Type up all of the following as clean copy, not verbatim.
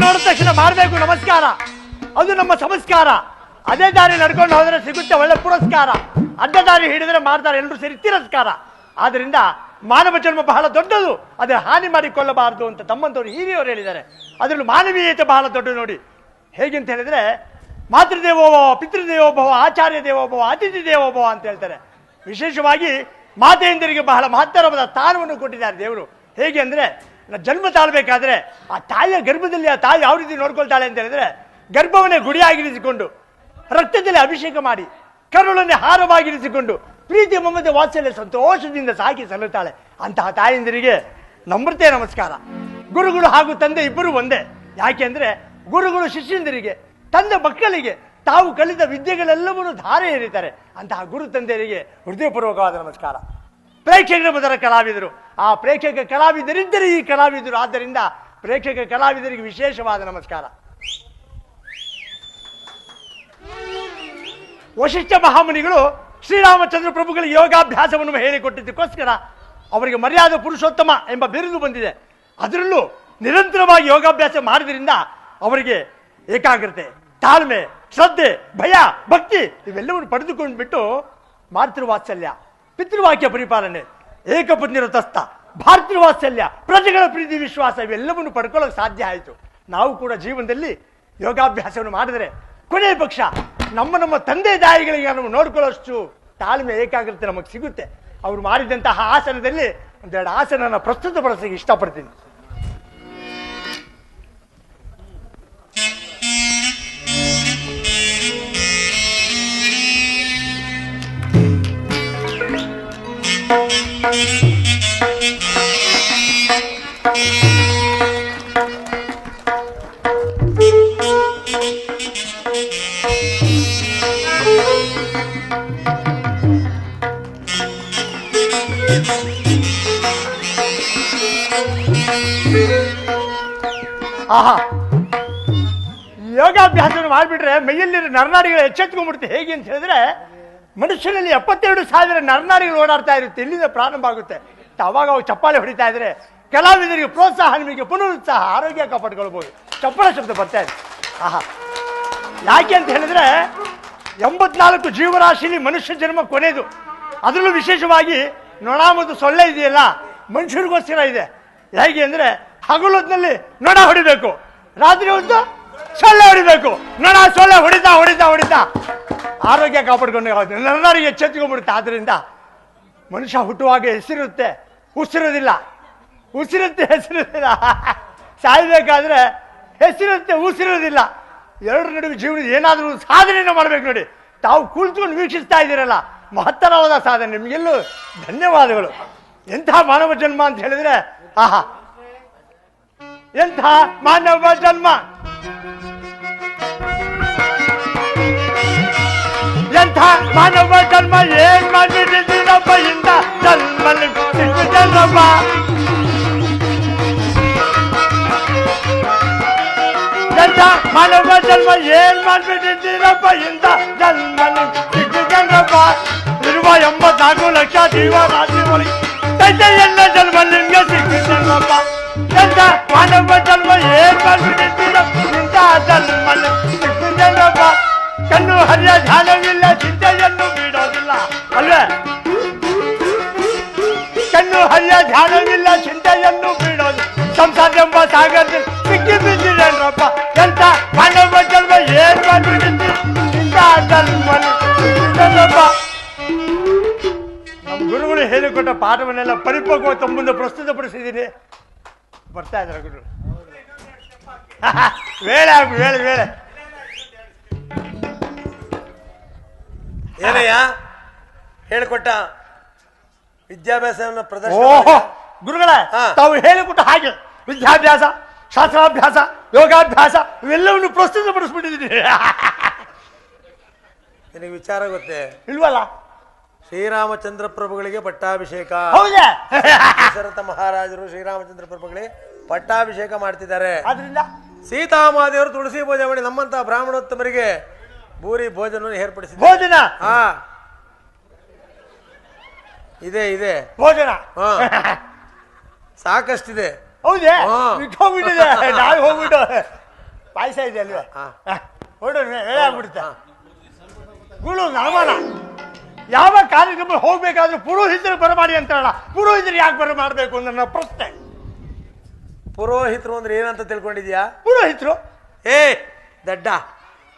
ನೋಡಿದ ತಕ್ಷಣ ಮಾಡಬೇಕು ನಮಸ್ಕಾರ, ಅದು ನಮ್ಮ ಸಂಸ್ಕಾರ. ಅದೇ ದಾರಿ ನಡ್ಕೊಂಡು ಹೋದ್ರೆ ಸಿಗುತ್ತೆ ಒಳ್ಳೆ ಪುರಸ್ಕಾರ, ಅಡ್ಡ ದಾರಿ ಹಿಡಿದ್ರೆ ಮಾಡ್ತಾರೆ ಎಲ್ಲರೂ ಸೇರಿ ತಿರಸ್ಕಾರ. ಆದ್ರಿಂದ ಮಾನವ ಜನ್ಮ ಬಹಳ ದೊಡ್ಡದು, ಅದೇ ಹಾನಿ ಮಾಡಿಕೊಳ್ಳಬಾರದು ಅಂತ ತಮ್ಮಂತವ್ರು ಹಿರಿಯವರು ಹೇಳಿದ್ದಾರೆ. ಅದರಲ್ಲೂ ಮಾನವೀಯತೆ ಬಹಳ ದೊಡ್ಡ ನೋಡಿ. ಹೇಗೆ ಅಂತ ಹೇಳಿದ್ರೆ, ಮಾತೃದೇವೋಭವ, ಪಿತೃದೇವೋಭವ, ಆಚಾರ್ಯ ದೇವೋಭವ, ಅತಿಥಿ ದೇವೋಭವ ಅಂತ ಹೇಳ್ತಾರೆ. ವಿಶೇಷವಾಗಿ ಮಾತೆಯಂದರಿಗೆ ಬಹಳ ಮಹತ್ತರವಾದ ಸ್ಥಾನವನ್ನು ಕೊಟ್ಟಿದ್ದಾರೆ ದೇವರು. ಹೇಗೆ ಅಂದ್ರೆ, ಜನ್ಮ ತಾಳ್ಬೇಕಾದ್ರೆ ಆ ತಾಯಿಯ ಗರ್ಭದಲ್ಲಿ ಆ ತಾಯಿ ಯಾವ ರೀತಿ ನೋಡ್ಕೊಳ್ತಾಳೆ ಅಂತ ಹೇಳಿದ್ರೆ, ಗರ್ಭವನ್ನೇ ಗುಡಿಯಾಗಿರಿಸಿಕೊಂಡು, ರಕ್ತದಲ್ಲಿ ಅಭಿಷೇಕ ಮಾಡಿ, ಕರುಳನ್ನೇ ಹಾರವಾಗಿರಿಸಿಕೊಂಡು, ಪ್ರೀತಿ ಮಮತೆ ವಾತ್ಸಲ್ಯ ಸಂತೋಷದಿಂದ ಸಾಕಿ ಸಲ್ಲುತ್ತಾಳೆ. ಅಂತಹ ತಾಯಂದಿರಿಗೆ ನಮ್ರತೆ ನಮಸ್ಕಾರ. ಗುರುಗಳು ಹಾಗೂ ತಂದೆ ಇಬ್ಬರು ಒಂದೇ. ಯಾಕೆಂದ್ರೆ ಗುರುಗಳು ಶಿಷ್ಯಂದರಿಗೆ, ತಂದೆ ಮಕ್ಕಳಿಗೆ ತಾವು ಕಲಿತ ವಿದ್ಯೆಗಳೆಲ್ಲವನ್ನೂ ಧಾರೆ ಎರೀತಾರೆ. ಅಂತಹ ಗುರು ತಂದೆಯರಿಗೆ ಹೃದಯಪೂರ್ವಕವಾದ ನಮಸ್ಕಾರ. ಪ್ರೇಕ್ಷಕರ ಮೊದಲ ಕಲಾವಿದರು, ಆ ಪ್ರೇಕ್ಷಕ ಕಲಾವಿದರಿದ್ದರೆ ಈ ಕಲಾವಿದರು. ಆದ್ದರಿಂದ ಪ್ರೇಕ್ಷಕ ಕಲಾವಿದರಿಗೆ ವಿಶೇಷವಾದ ನಮಸ್ಕಾರ. ವಶಿಷ್ಠ ಮಹಾಮುನಿಗಳು ಶ್ರೀರಾಮಚಂದ್ರ ಪ್ರಭುಗಳಿಗೆ ಯೋಗಾಭ್ಯಾಸವನ್ನು ಹೇಳಿಕೊಟ್ಟಿದ್ದಕ್ಕೋಸ್ಕರ ಅವರಿಗೆ ಮರ್ಯಾದೆ ಪುರುಷೋತ್ತಮ ಎಂಬ ಬಿರುದು ಬಂದಿದೆ. ಅದರಲ್ಲೂ ನಿರಂತರವಾಗಿ ಯೋಗಾಭ್ಯಾಸ ಮಾಡಿದ್ರಿಂದ ಅವರಿಗೆ ಏಕಾಗ್ರತೆ, ತಾಳ್ಮೆ, ಶ್ರದ್ಧೆ, ಭಯ, ಭಕ್ತಿ ಇವೆಲ್ಲವನ್ನು ಪಡೆದುಕೊಂಡು ಬಿಟ್ಟು ಮಾತೃವಾತ್ಸಲ್ಯ, ಪಿತೃವಾಕ್ಯ ಪರಿಪಾಲನೆ, ಏಕಪತ್ನಿರತಸ್ಥ, ಭಾತೃವಾತ್ಸಲ್ಯ, ಪ್ರಜೆಗಳ ಪ್ರೀತಿ ವಿಶ್ವಾಸ ಇವೆಲ್ಲವನ್ನು ಪಡ್ಕೊಳ್ಳೋಕೆ ಸಾಧ್ಯ ಆಯಿತು. ನಾವು ಕೂಡ ಜೀವನದಲ್ಲಿ ಯೋಗಾಭ್ಯಾಸವನ್ನು ಮಾಡಿದರೆ ಕೊನೆಯ ಪಕ್ಷ ನಮ್ಮ ತಂದೆ ತಾಯಿಗಳಿಗೆ ನಾವು ನೋಡ್ಕೊಳ್ಳೋಷ್ಟು ತಾಳ್ಮೆ, ಏಕಾಗ್ರತೆ ನಮಗೆ ಸಿಗುತ್ತೆ. ಅವರು ಮಾಡಿದಂತಹ ಆಸನದಲ್ಲಿ ಒಂದೆರಡು ಆಸನ ಪ್ರಸ್ತುತಪಡಿಸಲಿಕ್ಕೆ ಇಷ್ಟಪಡ್ತೀನಿ. ಆಹಾ, ಯೋಗಾಭ್ಯಾಸವನ್ನು ಮಾಡಿಬಿಟ್ರೆ ಮೈಯಲ್ಲಿರೋ ನರನಾಡಿಗಳು ಎಚ್ಚೆತ್ಕೊಂಡ್ಬಿಡುತ್ತೆ. ಹೇಗೆ ಅಂತ ಹೇಳಿದ್ರೆ, ಮನುಷ್ಯನಲ್ಲಿ 72,000 ನರನಾಡಿಗಳು ಓಡಾಡ್ತಾ ಇರುತ್ತೆ. ಇಲ್ಲಿಂದ ಪ್ರಾರಂಭ ಆಗುತ್ತೆ. ಅವಾಗ ಅವು ಚಪ್ಪಾಳೆ ಹೊಡಿತಾ ಇದ್ರೆ ಕಲಾವಿದರಿಗೆ ಪ್ರೋತ್ಸಾಹ, ನಿಮಗೆ ಪುನರುತ್ಸಾಹ, ಆರೋಗ್ಯ ಕಾಪಾಡ್ಕೊಳ್ಬಹುದು. ಚಪ್ಪಳ ಶಬ್ದ ಬರ್ತಾ ಇದೆ. ಆಹಾ, ಯಾಕೆ ಅಂತ ಹೇಳಿದ್ರೆ 84 ಜೀವರಾಶಿಲಿ ಮನುಷ್ಯ ಜನ್ಮ ಕೊನೆಯದು. ಅದರಲ್ಲೂ ವಿಶೇಷವಾಗಿ ನೊಣ ಮತ್ತು ಸೊಳ್ಳೆ ಇದೆಯಲ್ಲ, ಮನುಷ್ಯರಿಗೋಸ್ಕರ ಇದೆ. ಹೇಗೆ ಅಂದ್ರೆ, ಹಗಲೊತ್ತಿನಲ್ಲಿ ನೊಣ ಹೊಡಿಬೇಕು, ರಾತ್ರಿ ಹೊತ್ತು ಸೊಳ್ಳೆ ಹೊಡಿಬೇಕು. ನೊಣ ಸೊಳ್ಳೆ ಹೊಡಿತಾ ಹೊಡಿತಾ ಹೊಡಿತಾ ಆರೋಗ್ಯ ಕಾಪಾಡ್ಕೊಂಡು ನರನಾಡಿಗೆ ಎಚ್ಚೆತ್ಕೊಂಡ್ಬಿಡುತ್ತೆ. ಆದ್ರಿಂದ ಮನುಷ್ಯ ಹುಟ್ಟುವಾಗ ಹೆಸರಿರುತ್ತೆ, ಉಸಿರೋದಿಲ್ಲ, ಉಸಿರುತ್ತೆ, ಹೆಸರಿರೋದಿಲ್ಲ. ಸಾಯ್ಬೇಕಾದ್ರೆ ಹೆಸರಿರುತ್ತೆ, ಉಸಿರೋದಿಲ್ಲ. ಎರಡರ ನಡುವೆ ಜೀವನದ ಏನಾದರೂ ಸಾಧನೆಯನ್ನು ಮಾಡ್ಬೇಕು ನೋಡಿ. ತಾವು ಕುಳಿತುಕೊಂಡು ವೀಕ್ಷಿಸ್ತಾ ಇದ್ದೀರಲ್ಲ, ಮಹತ್ತರವಾದ ಸಾಧನೆ. ನಿಮಗೆಲ್ಲೂ ಧನ್ಯವಾದಗಳು. ಎಂಥ ಮಾನವ ಜನ್ಮ ಅಂತ ಹೇಳಿದ್ರೆ, ಆಹಾ, ಎಂಥ ಮಾನವ ಜನ್ಮ, ಎಂಥ ಮಾನವ ಜನ್ಮ, ಏನ್ ಮಾಡಿದ್ದೀರಪ್ಪ ಇಂಥ ಜನ್ಮ ಸಿಕ್ಕುತ್ತಲ್ಲಪ್ಪ. ಎಂಥ ಮಾನವ ಜನ್ಮ, ಏನ್ ಮಾಡಿದ್ದೀರಪ್ಪ ಇಂಥ ಜನ್ಮ ಸಿಕ್ಕುತ್ತಲ್ಲಪ್ಪ. ಇರುವ 84 ಲಕ್ಷ ಜೀವರಾಶಿ ಒಳಗೆ ಎಲ್ಲ ಜನ್ಮ ನಿಮ್ಗೆ ಸಿಕ್ಕುತ್ತಲ್ಲಪ್ಪ. ಎಂಥ ಮಾನವ ಜನ್ಮ, ಏನ್ ಮಾಡಿದ್ದೀರಪ್ಪ ಇಂಥ ಜನ್ಮ ಸಿಕ್ಕುತ್ತಲ್ಲಪ್ಪ. ಕಣ್ಣು ಹರಿಯ ಧ್ಯಾನವಿಲ್ಲ, ಚಿಂತೆಯನ್ನು ಬಿಡೋದಿಲ್ಲ ಅಲ್ವೇ. ಕಣ್ಣು ಹರಿಯ ಧ್ಯಾನವಿಲ್ಲ, ಚಿಂತೆಯನ್ನು ಬಿಡೋದು. ಸಂಸಾರ ಎಂಬ ಸಾಗರದಲ್ಲಿ ಸಿಕ್ಕಿ ಬಿದ್ದಿರೇನ್ರಪ್ಪ. ಎಂಥ ಮಾನವ ಜನ್ಮ, ಏನ್ ಮಾಡಿದ್ದೀರಿ ಇಂಥ ಜನ್ಮ ಸಿಕ್ಕುತ್ತಲ್ಲಪ್ಪ. ನಮ್ಮ ಗುರುಗಳು ಹೇಳಿಕೊಟ್ಟ ಪಾಠವನ್ನೆಲ್ಲ ಪರಿಪಕ್ವ ತಮ್ಮ ಮುಂದೆ ಪ್ರಸ್ತುತಪಡಿಸಿದ್ದೀನಿ. ಬರ್ತಾ ಇದ್ದಾರೆ ಗುರು. ವೇಳೆ ಆಗು, ವೇಳೆ ವೇಳೆ. ಏನಯ್ಯ ಹೇಳಿಕೊಟ್ಟ ವಿದ್ಯಾಭ್ಯಾಸವನ್ನು ಪ್ರದರ್ಶನ? ಓಹೋ ಗುರುಗಳೇ, ತಾವು ಹೇಳಿಕೊಟ್ಟ ಹಾಗೆ ವಿದ್ಯಾಭ್ಯಾಸ, ಶಾಸ್ತ್ರಾಭ್ಯಾಸ, ಯೋಗಾಭ್ಯಾಸ ಇವೆಲ್ಲವನ್ನು ಪ್ರಸ್ತುತಪಡಿಸ್ಬಿಟ್ಟಿದ್ದೀನಿ. ನಿನಗೆ ವಿಚಾರ ಗೊತ್ತೇ ಇಲ್ವಲ್ಲ? ಶ್ರೀರಾಮಚಂದ್ರ ಪ್ರಭುಗಳಿಗೆ ಪಟ್ಟಾಭಿಷೇಕ. ಹೌದಾ? ದಶರಥ ಮಹಾರಾಜರು ಶ್ರೀರಾಮಚಂದ್ರ ಪ್ರಭುಗಳಿಗೆ ಪಟ್ಟಾಭಿಷೇಕ ಮಾಡ್ತಿದ್ದಾರೆ. ಆದ್ರಿಂದ ಸೀತಾಮಾದೇವರು ತುಳಸಿ ಪೂಜೆ ಮಾಡಿ ನಮ್ಮಂತ ಬ್ರಾಹ್ಮಣೋತ್ತಮರಿಗೆ ಭೂರಿ ಭೋಜನ ಏರ್ಪಡಿಸಿದ್ದಾರೆ. ಭೋಜನ? ಹಾ, ಇದೆ ಇದೆ ಭೋಜನ ಸಾಕಷ್ಟಿದೆ. ಹೌದೇ? ಹೋಗ್ಬಿಟ್ಟಿದೆ, ನಾವು ಹೋಗ್ಬಿಟ್ಟು ಪಾಯಸ ಇದೆ ಅಲ್ವೇ ಹಾ. ಹೊರಡು ವೇಳೆ ಆಗ್ಬಿಡುತ್ತೆ ಗುಳು ಅನುಮಾನ ಯಾವ ಕಾರ್ಯಕ್ರಮ ಹೋಗ್ಬೇಕಾದ್ರೂ ಪುರೋಹಿತರು ಬರಮಾಡಿ ಅಂತಾರಲ್ಲ ಪುರೋಹಿತರು ಯಾಕೆ ಬರಮಾಡಬೇಕು ಅಂತ ನನ್ನ ಪ್ರಶ್ನೆ. ಪುರೋಹಿತರು ಅಂದ್ರೆ ಏನಂತ ತಿಳ್ಕೊಂಡಿದ್ಯಾ? ಪುರೋಹಿತರು ಏ ದಡ್ಡ,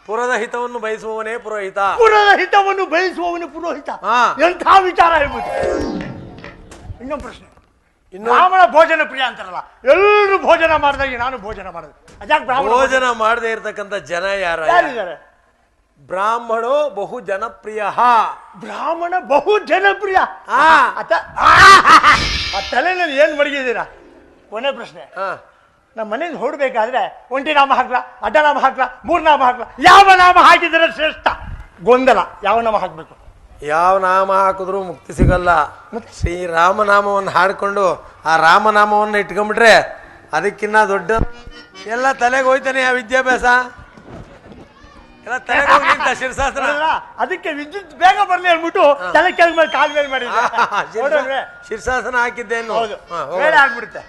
ಪುರದ ಹಿತವನ್ನು ಬಯಸುವವನೇ ಪುರೋಹಿತ. ಪುರದ ಹಿತವನ್ನು ಬಯಸುವವನು ಪುರೋಹಿತ. ಹಾ. ಎಂಥ ವಿಚಾರ ಹೇಳ್ಬೋದು. ಇನ್ನೊಂದು ಪ್ರಶ್ನೆ, ಇನ್ನು ಬ್ರಾಹ್ಮಣ ಭೋಜನ ಪ್ರಿಯ ಅಂತಾರಲ್ಲ, ಎಲ್ಲರೂ ಭೋಜನ ಮಾಡಿದಾಗ ನಾನು ಭೋಜನ ಮಾಡೋದು ಅದ್ಯಾಕೆ ಬ್ರಾಹ್ಮಣ ಭೋಜನ ಮಾಡದೇ ಇರತಕ್ಕಂತ ಜನ ಯಾರಿದ್ದಾರೆ? ಬ್ರಾಹ್ಮಣೋ ಬಹು ಜನಪ್ರಿಯ. ಬ್ರಾಹ್ಮಣ ಬಹು ಜನಪ್ರಿಯ. ಹಾ. ಆ ತಲೆನಲ್ಲಿ ಏನ್ ಮಡಗಿದ್ದೀರಾ? ಕೊನೆ ಪ್ರಶ್ನೆ, ಹಾ. ನಮ್ಮ ಮನೆಯಿಂದ ಹೊರಡ್ಬೇಕಾದ್ರೆ ಒಂಟಿ ನಾಮ ಹಾಕ್ಲಾ, ಅಡ್ಡ ನಾಮ ಹಾಕ್ಲಾ, ಮೂರ್ ನಾಮ ಹಾಕ್ಲಾ, ಯಾವ ನಾಮ ಹಾಕಿದರೆ ಶ್ರೇಷ್ಠ? ಗೊಂದಲ. ಯಾವ ನಾಮ ಹಾಕ್ಬೇಕು? ಯಾವ ನಾಮ ಹಾಕಿದ್ರು ಮುಕ್ತಿ ಸಿಗಲ್ಲ. ಶ್ರೀರಾಮನಾಮವನ್ನು ಹಾಡ್ಕೊಂಡು ಆ ರಾಮನಾಮವನ್ನು ಇಟ್ಕೊಂಡ್ಬಿಟ್ರೆ ಅದಕ್ಕಿನ್ನ ದೊಡ್ಡ ಎಲ್ಲ ತಲೆಗೆ ಹೋಯ್ತಾನೆ. ಆ ವಿದ್ಯಾಭ್ಯಾಸ ಎಲ್ಲ ತಲೆಗೆ ಹೋಗ್ಲಿಂತ ಶಿರ್ಶಾಸ್ತ್ರ. ಅದಕ್ಕೆ ವಿದ್ಯುತ್ ಬೇಗ ಬರ್ಲಿ ಅಂದ್ಬಿಟ್ಟು ತಲೆ ಕೆಳ ಮೇಲೆ ಕಾಲ್ ಮೇಲೆ ಮಾಡಿದ್ರೆ ಶಿರ್ಶಾಸನ ಹಾಕಿದ್ದೇನು. ಹೌದು, ಬೇಡ ಆಗ್ಬಿಡುತ್ತೆ.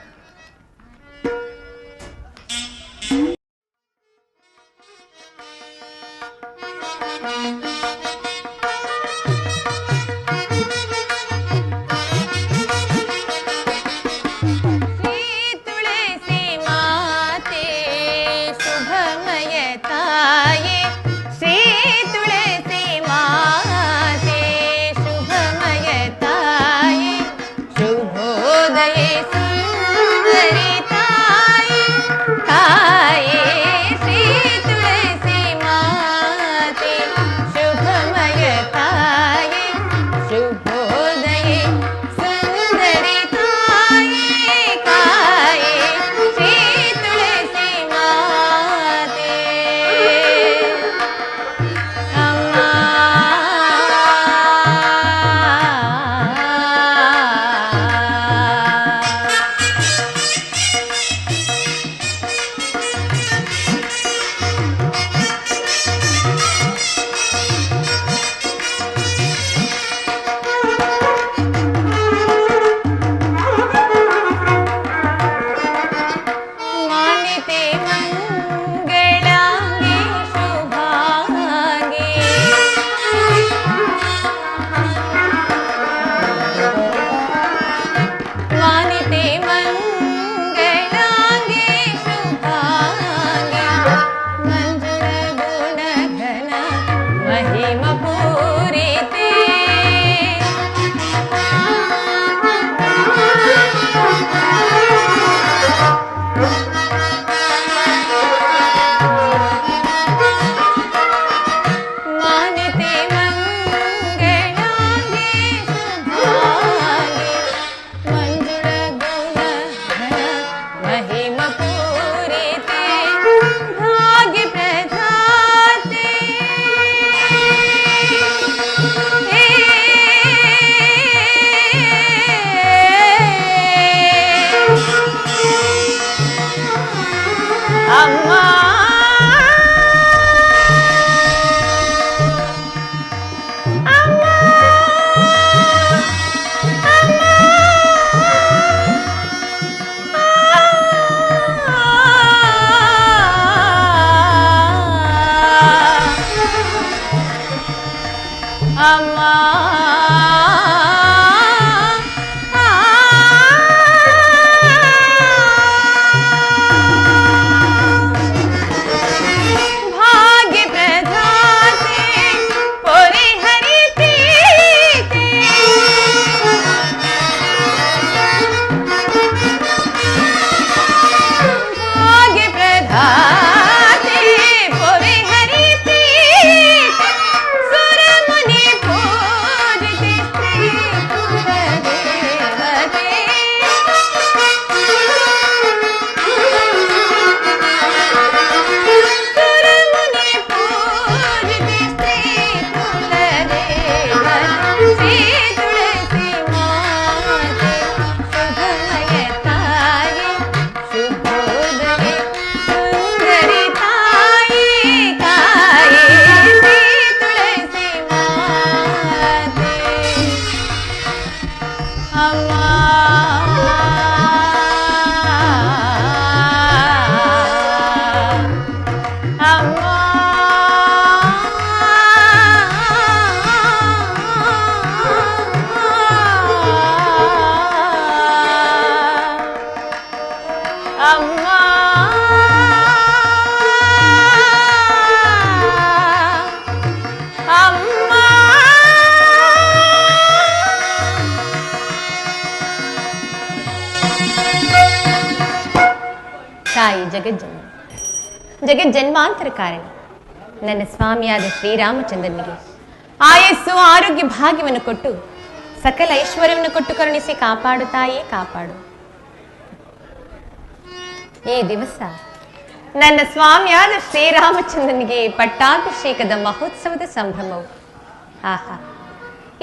ಅಮ್ಮ ಅಮ್ಮ ತಾಯಿ ಜಗಜ್ಜನ್ಮಾಂತರ ಕಾರಣ ನನ್ನ ಸ್ವಾಮಿಯಾದ ಶ್ರೀರಾಮಚಂದ್ರನಿಗೆ ಆಯಸ್ಸು ಆರೋಗ್ಯ ಭಾಗ್ಯವನ್ನು ಕೊಟ್ಟು ಸಕಲ ಐಶ್ವರ್ಯವನ್ನು ಕೊಟ್ಟು ಕರುಣಿಸಿ ಕಾಪಾಡು ತಾಯೇ ಕಾಪಾಡು. ಈ ದಿವಸ ನನ್ನ ಸ್ವಾಮಿಯಾದ ಶ್ರೀರಾಮಚಂದ್ರನಿಗೆ ಪಟ್ಟಾಭಿಷೇಕದ ಮಹೋತ್ಸವದ ಸಂಭ್ರಮವು. ಆಹಾ,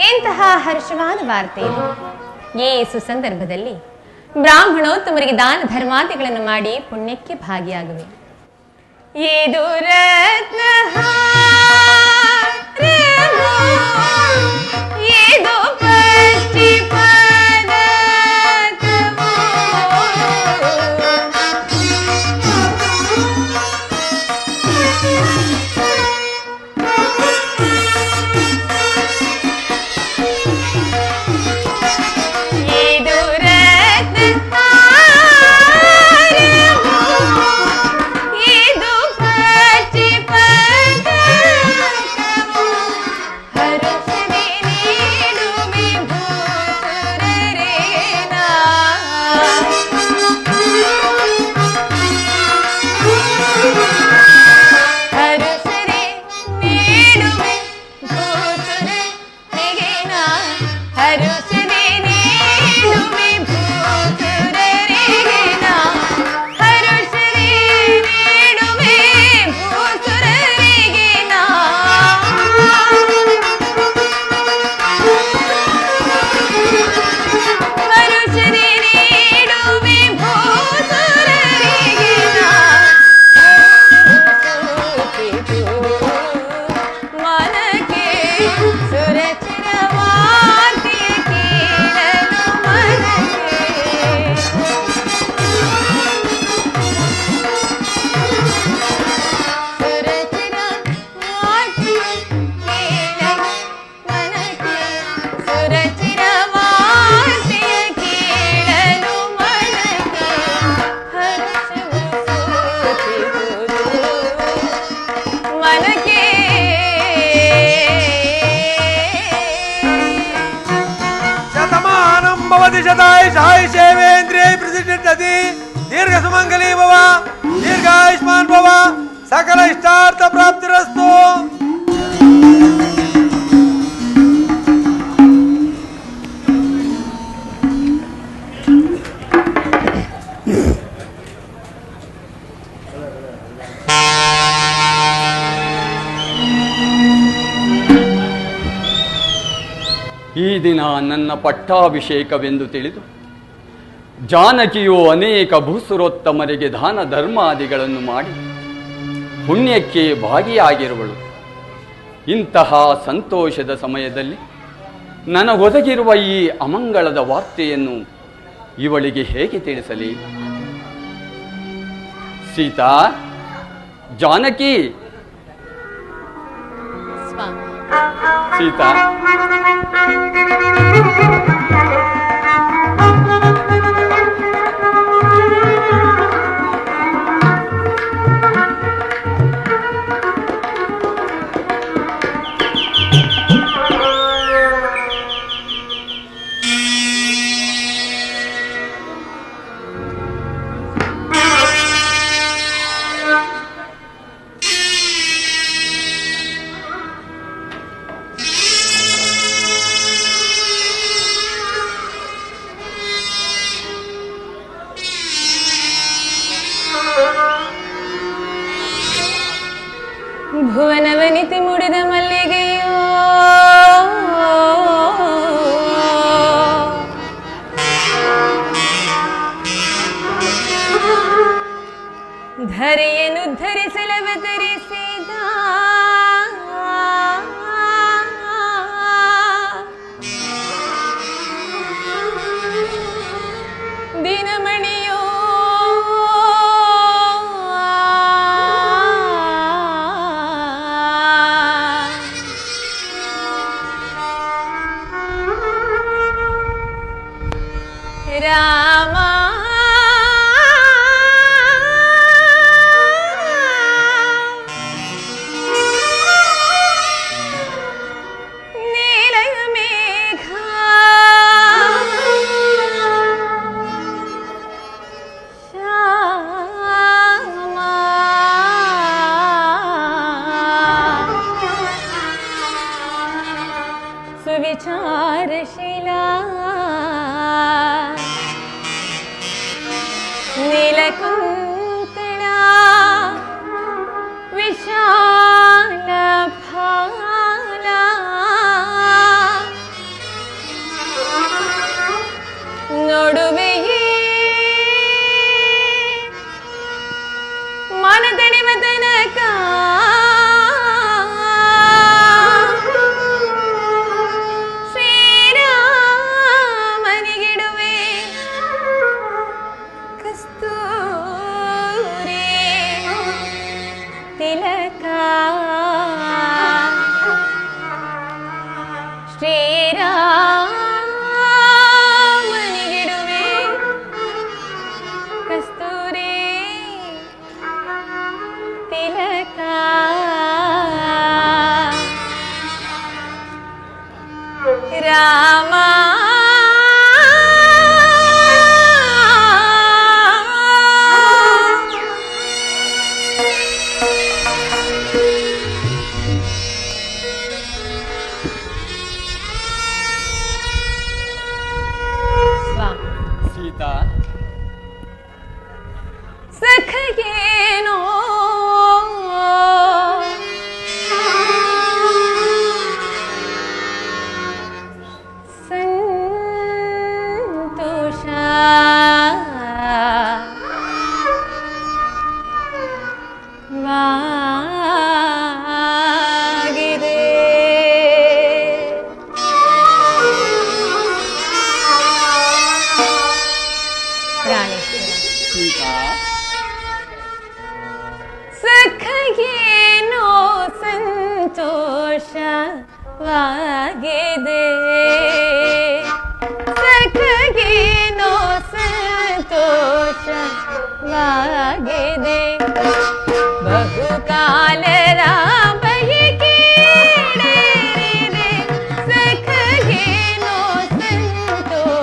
ಎಂತಹ ಹರ್ಷವಾದ ವಾರ್ತೆ ಇದು. ಈ ಸುಸಂದರ್ಭದಲ್ಲಿ ಬ್ರಾಹ್ಮಣೋತ್ತಮರಿಗೆ ದಾನ ಧರ್ಮಾದಿಗಳನ್ನು ಮಾಡಿ ಪುಣ್ಯಕ್ಕೆ ಭಾಗಿಯಾಗುವೆ. ಇದು ರತ್ನ ಇದು ಪಶ್ಚಿ दीर्घ सुमंगली भव, दीर्घायुष्मान भव, सकल इष्टार्थ प्राप्तिरस्तु. ಈ ದಿನ ನನ್ನ ಪಟ್ಟಾಭಿಷೇಕವೆಂದು ತಿಳಿದು ಜಾನಕಿಯು ಅನೇಕ ಭೂಸುರೋತ್ತಮರಿಗೆ ದಾನ ಧರ್ಮಾದಿಗಳನ್ನು ಮಾಡಿ ಪುಣ್ಯಕ್ಕೆ ಭಾಗಿಯಾಗಿರುವಳು. ಇಂತಹ ಸಂತೋಷದ ಸಮಯದಲ್ಲಿ ನನಗೊದಗಿರುವ ಈ ಅಮಂಗಳದ ವಾರ್ತೆಯನ್ನು ಇವಳಿಗೆ ಹೇಗೆ ತಿಳಿಸಲಿ? ಸೀತಾ, ಜಾನಕಿ, ಸೀತಾ, ಭುವನವನಿತಿ ಮುಡಿದ ಮಲ್ಲಿಗೆಯೋ ಧರೆಯನ್ನು ಧರಿಸಲವತರಿಸಿದ ದಿನಮಣಿಯೋ ರಾಮ ನೀಲಕುಂತಳ ವಿಶಾಲ ಭಾಲ ನೋಡುವೆಯೇ ಮನದಣಿವ ತನಕ ಶ್ರೀರಾಮನಿಗಿಡುವೆ ಕಸ್ತೂರಿ ತಿಲಕ ಶ್ರೀರಾಮನಿಗಿಡುವೆ ಕಸ್ತೂರಿ ತಿಲಕ ರಾಮ ಸೀತಾ, ಸಖಗೇನೋ ಸಂತೋಷ ವಾಗಿದೆ ಪ್ರಾಣೇಶ್ವರ ಸೀತಾ, ಸಖಗೇನೋ ಸಂತೋಷವಾಗಿದೆ ಸಖಗೇನೋ ಸಂತೋಷವಾಗಿದೆ ಬಹುಕಾಲದ ಬಯಕೆ ಈಡೇರಿದೆ ಸಖಗೇನೋ ಸಂತೋಷವಾಗಿದೆ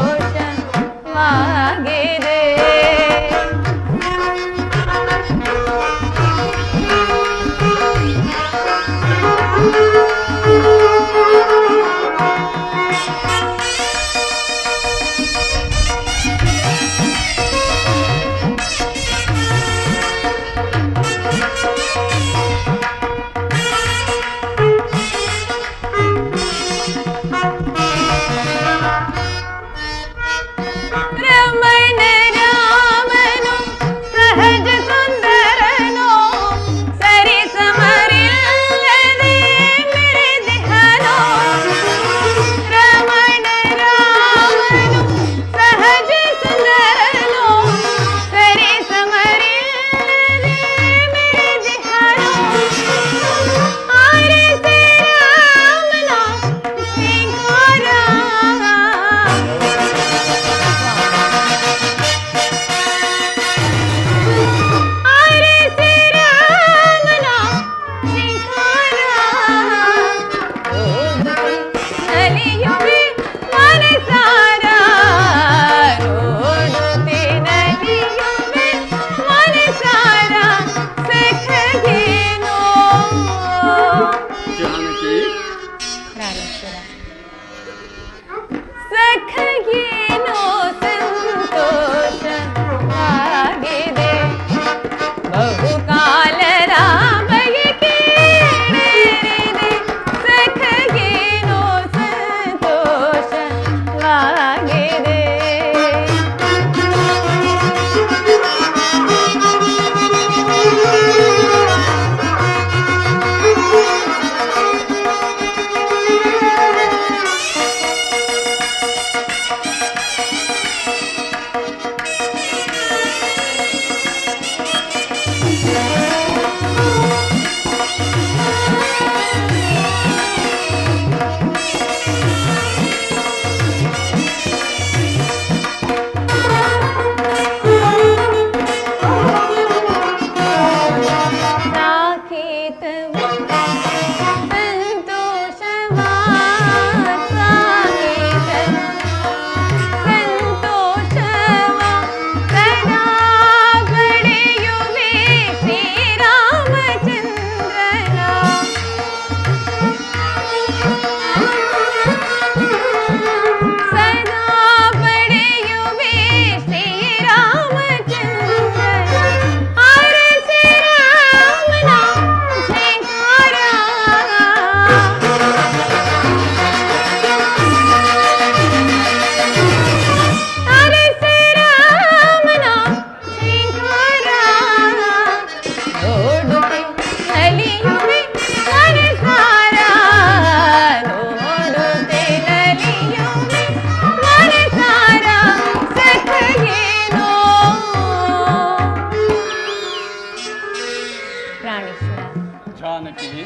ಜಾನಕಿ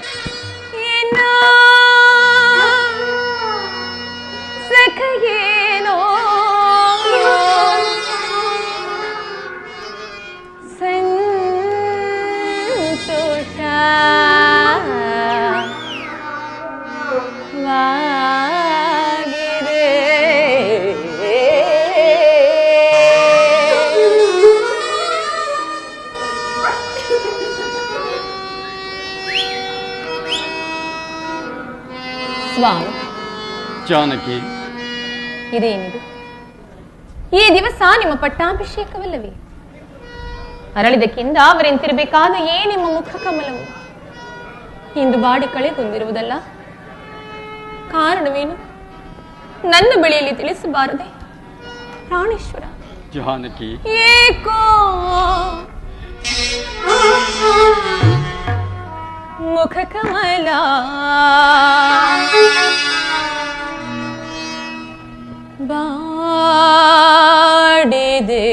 ಏನೋ ಸಖಗೇನೋ ಸಂತೋಷ ವಾಗಿದೆ. ಸ್ವಾಮಿ ಜಾನಕಿ, ಇದೇನಿದು? ಈ ದಿವಸ ನಿಮ್ಮ ಪಟ್ಟಾಭಿಷೇಕವಲ್ಲವೇ? ಅರಳಿದ ಕೆಂದಾವರೆಂತಿರಬೇಕಾದ ನಿಮ್ಮ ಮುಖ ಕಮಲವು ಇಂದು ಬಾಡಿ ಕಳೆಗುಂದಿರುವುದಲ್ಲ. ಕಾರಣವೇನು? ನನ್ನ ಬಳಿಯಲ್ಲಿ ತಿಳಿಸಬಾರದೆ ಪ್ರಾಣೇಶ್ವರ? ಜಾನಕಿ, ಏಕೋ ಮುಖ ಕಮಲ ಬಾಡಿದೆ.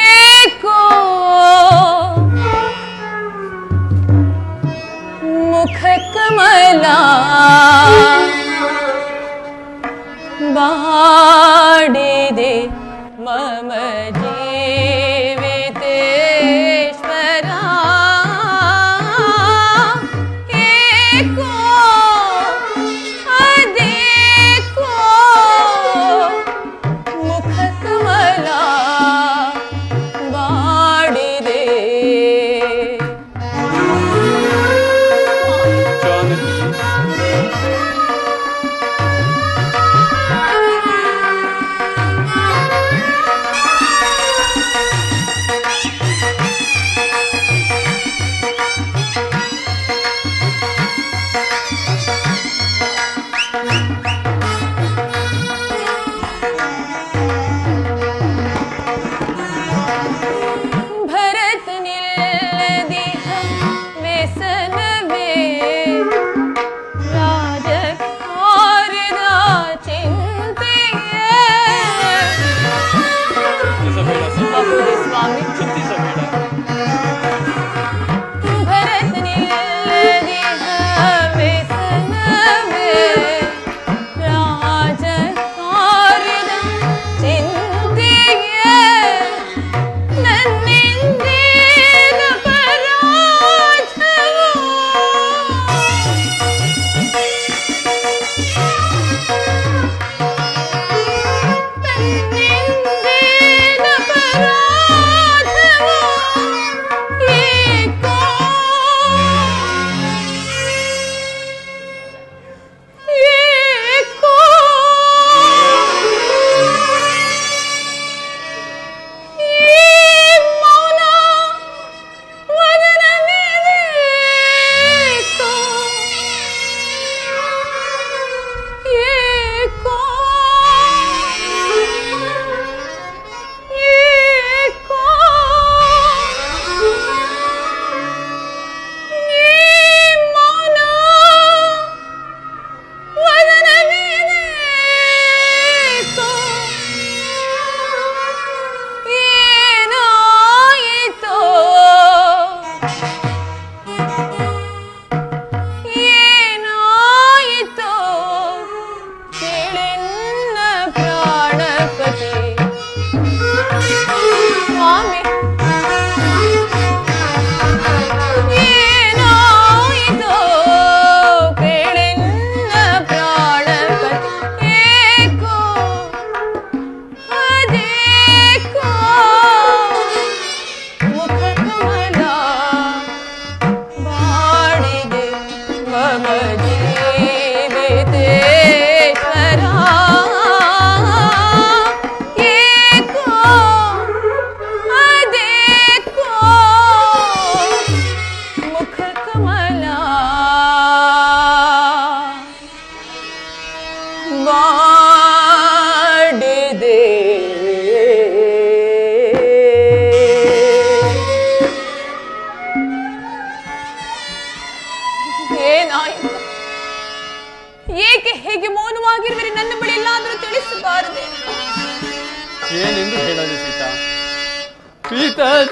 ಏಕೋ ಮುಖ ಕಮಲ ಬಾಡಿದೆ ಮಮ ಜೀವಿತೆ.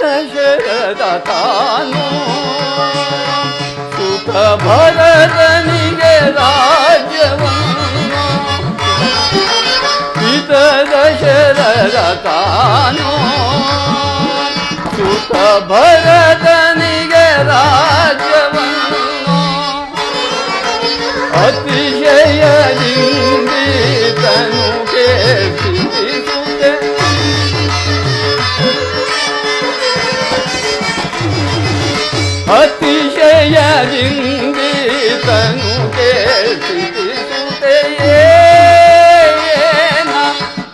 ದಶರಥ ತಾನು ಸುತ ಭರತನಿಗೆ ರಾಜ್ಯವನ್ನು ಪಿತ ದಶರಥ ತಾನು ಸುತ ಭರತನಿಗೆ ರಾಜ್ಯವನ್ನು ಅತಿಶಯದಿಂದಿತನು ಕೇಳಿಸುತ್ತೆ ಅತಿಶಯದಿಂದಿತನು ಕೇಳಿಸುತ್ತೆಯೇನ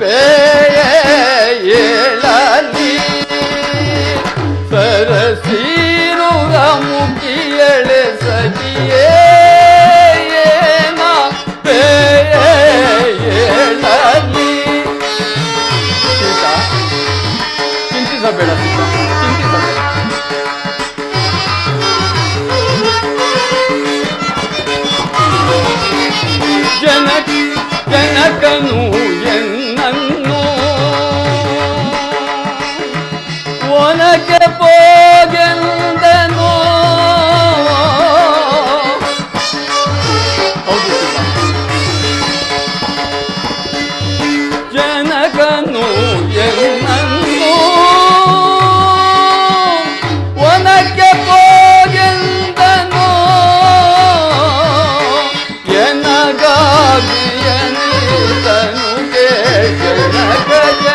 ಪೇಯ ಏಳಲಿ ಸರಸೀರುಗ ಮುಖಿಯಳೆ ಸಖಿಯೇ ಚಿಂತಿಸಬೇಡ ಸೀತಾ, ಚಿಂತಿಸಬೇಡ. ಜನಕನು ಎನ್ನನ್ನು ಒನಕೆ ಪೋಗೆಂದನು. ಹೌದು ಜನಕನು ಎನ್ನನ್ನು ಒನಕೆ ಪೋಗೆಂದನು. ಎನಗಾಗಿಯನಿತನು ಜನಕಜ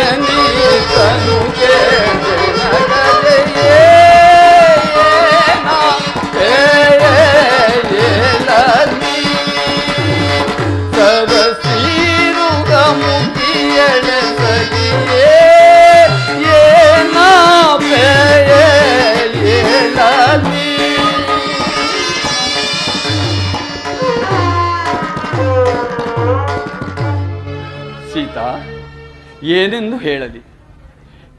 ಎನಗಾಗಿಯನಿತನು ಜನಕಜ ಸರಸೀರುಗ ಮುಖಿಯಳ ಸಗಿಯೇ ಏನ ಪೇಯೇಳಲಿ. ಸೀತಾ, ಏನೆಂದು ಹೇಳಲಿ?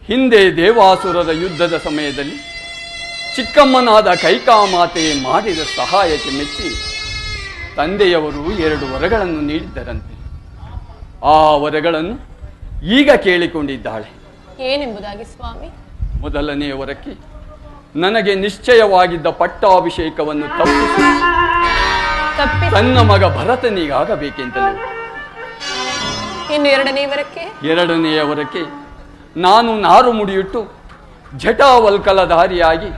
ಹಿಂದೆ ದೇವಾಸುರರ ಯುದ್ಧದ ಸಮಯದಲ್ಲಿ ಚಿಕ್ಕಮ್ಮನಾದ ಕೈಕಾಮಾತೆ ಮಾಡಿದ ಸಹಾಯಕ್ಕೆ ಮೆಚ್ಚಿ ತಂದೆಯವರು 2 ವರಗಳನ್ನು ನೀಡಿದ್ದರಂತೆ. ಆ ವರಗಳನ್ನು ಈಗ ಕೇಳಿಕೊಂಡಿದ್ದಾಳೆ. ಏನೆಂಬುದಾಗಿ ಸ್ವಾಮಿ? ಮೊದಲನೆಯ ವರಕ್ಕೆ ನನಗೆ ನಿಶ್ಚಯವಾಗಿದ್ದ ಪಟ್ಟಾಭಿಷೇಕವನ್ನು ತಪ್ಪಿಸಿ ತನ್ನ ಮಗ ಭರತನಿಗಾಗಬೇಕೆಂತಲೂ. ಇನ್ನು ಎರಡನೆಯ ವರಕ್ಕೆ ನಾನು ನಾರು ಮುಡಿಯಿಟ್ಟು ಜಟಾವಲ್ಕಲಧಾರಿಯಾಗಿ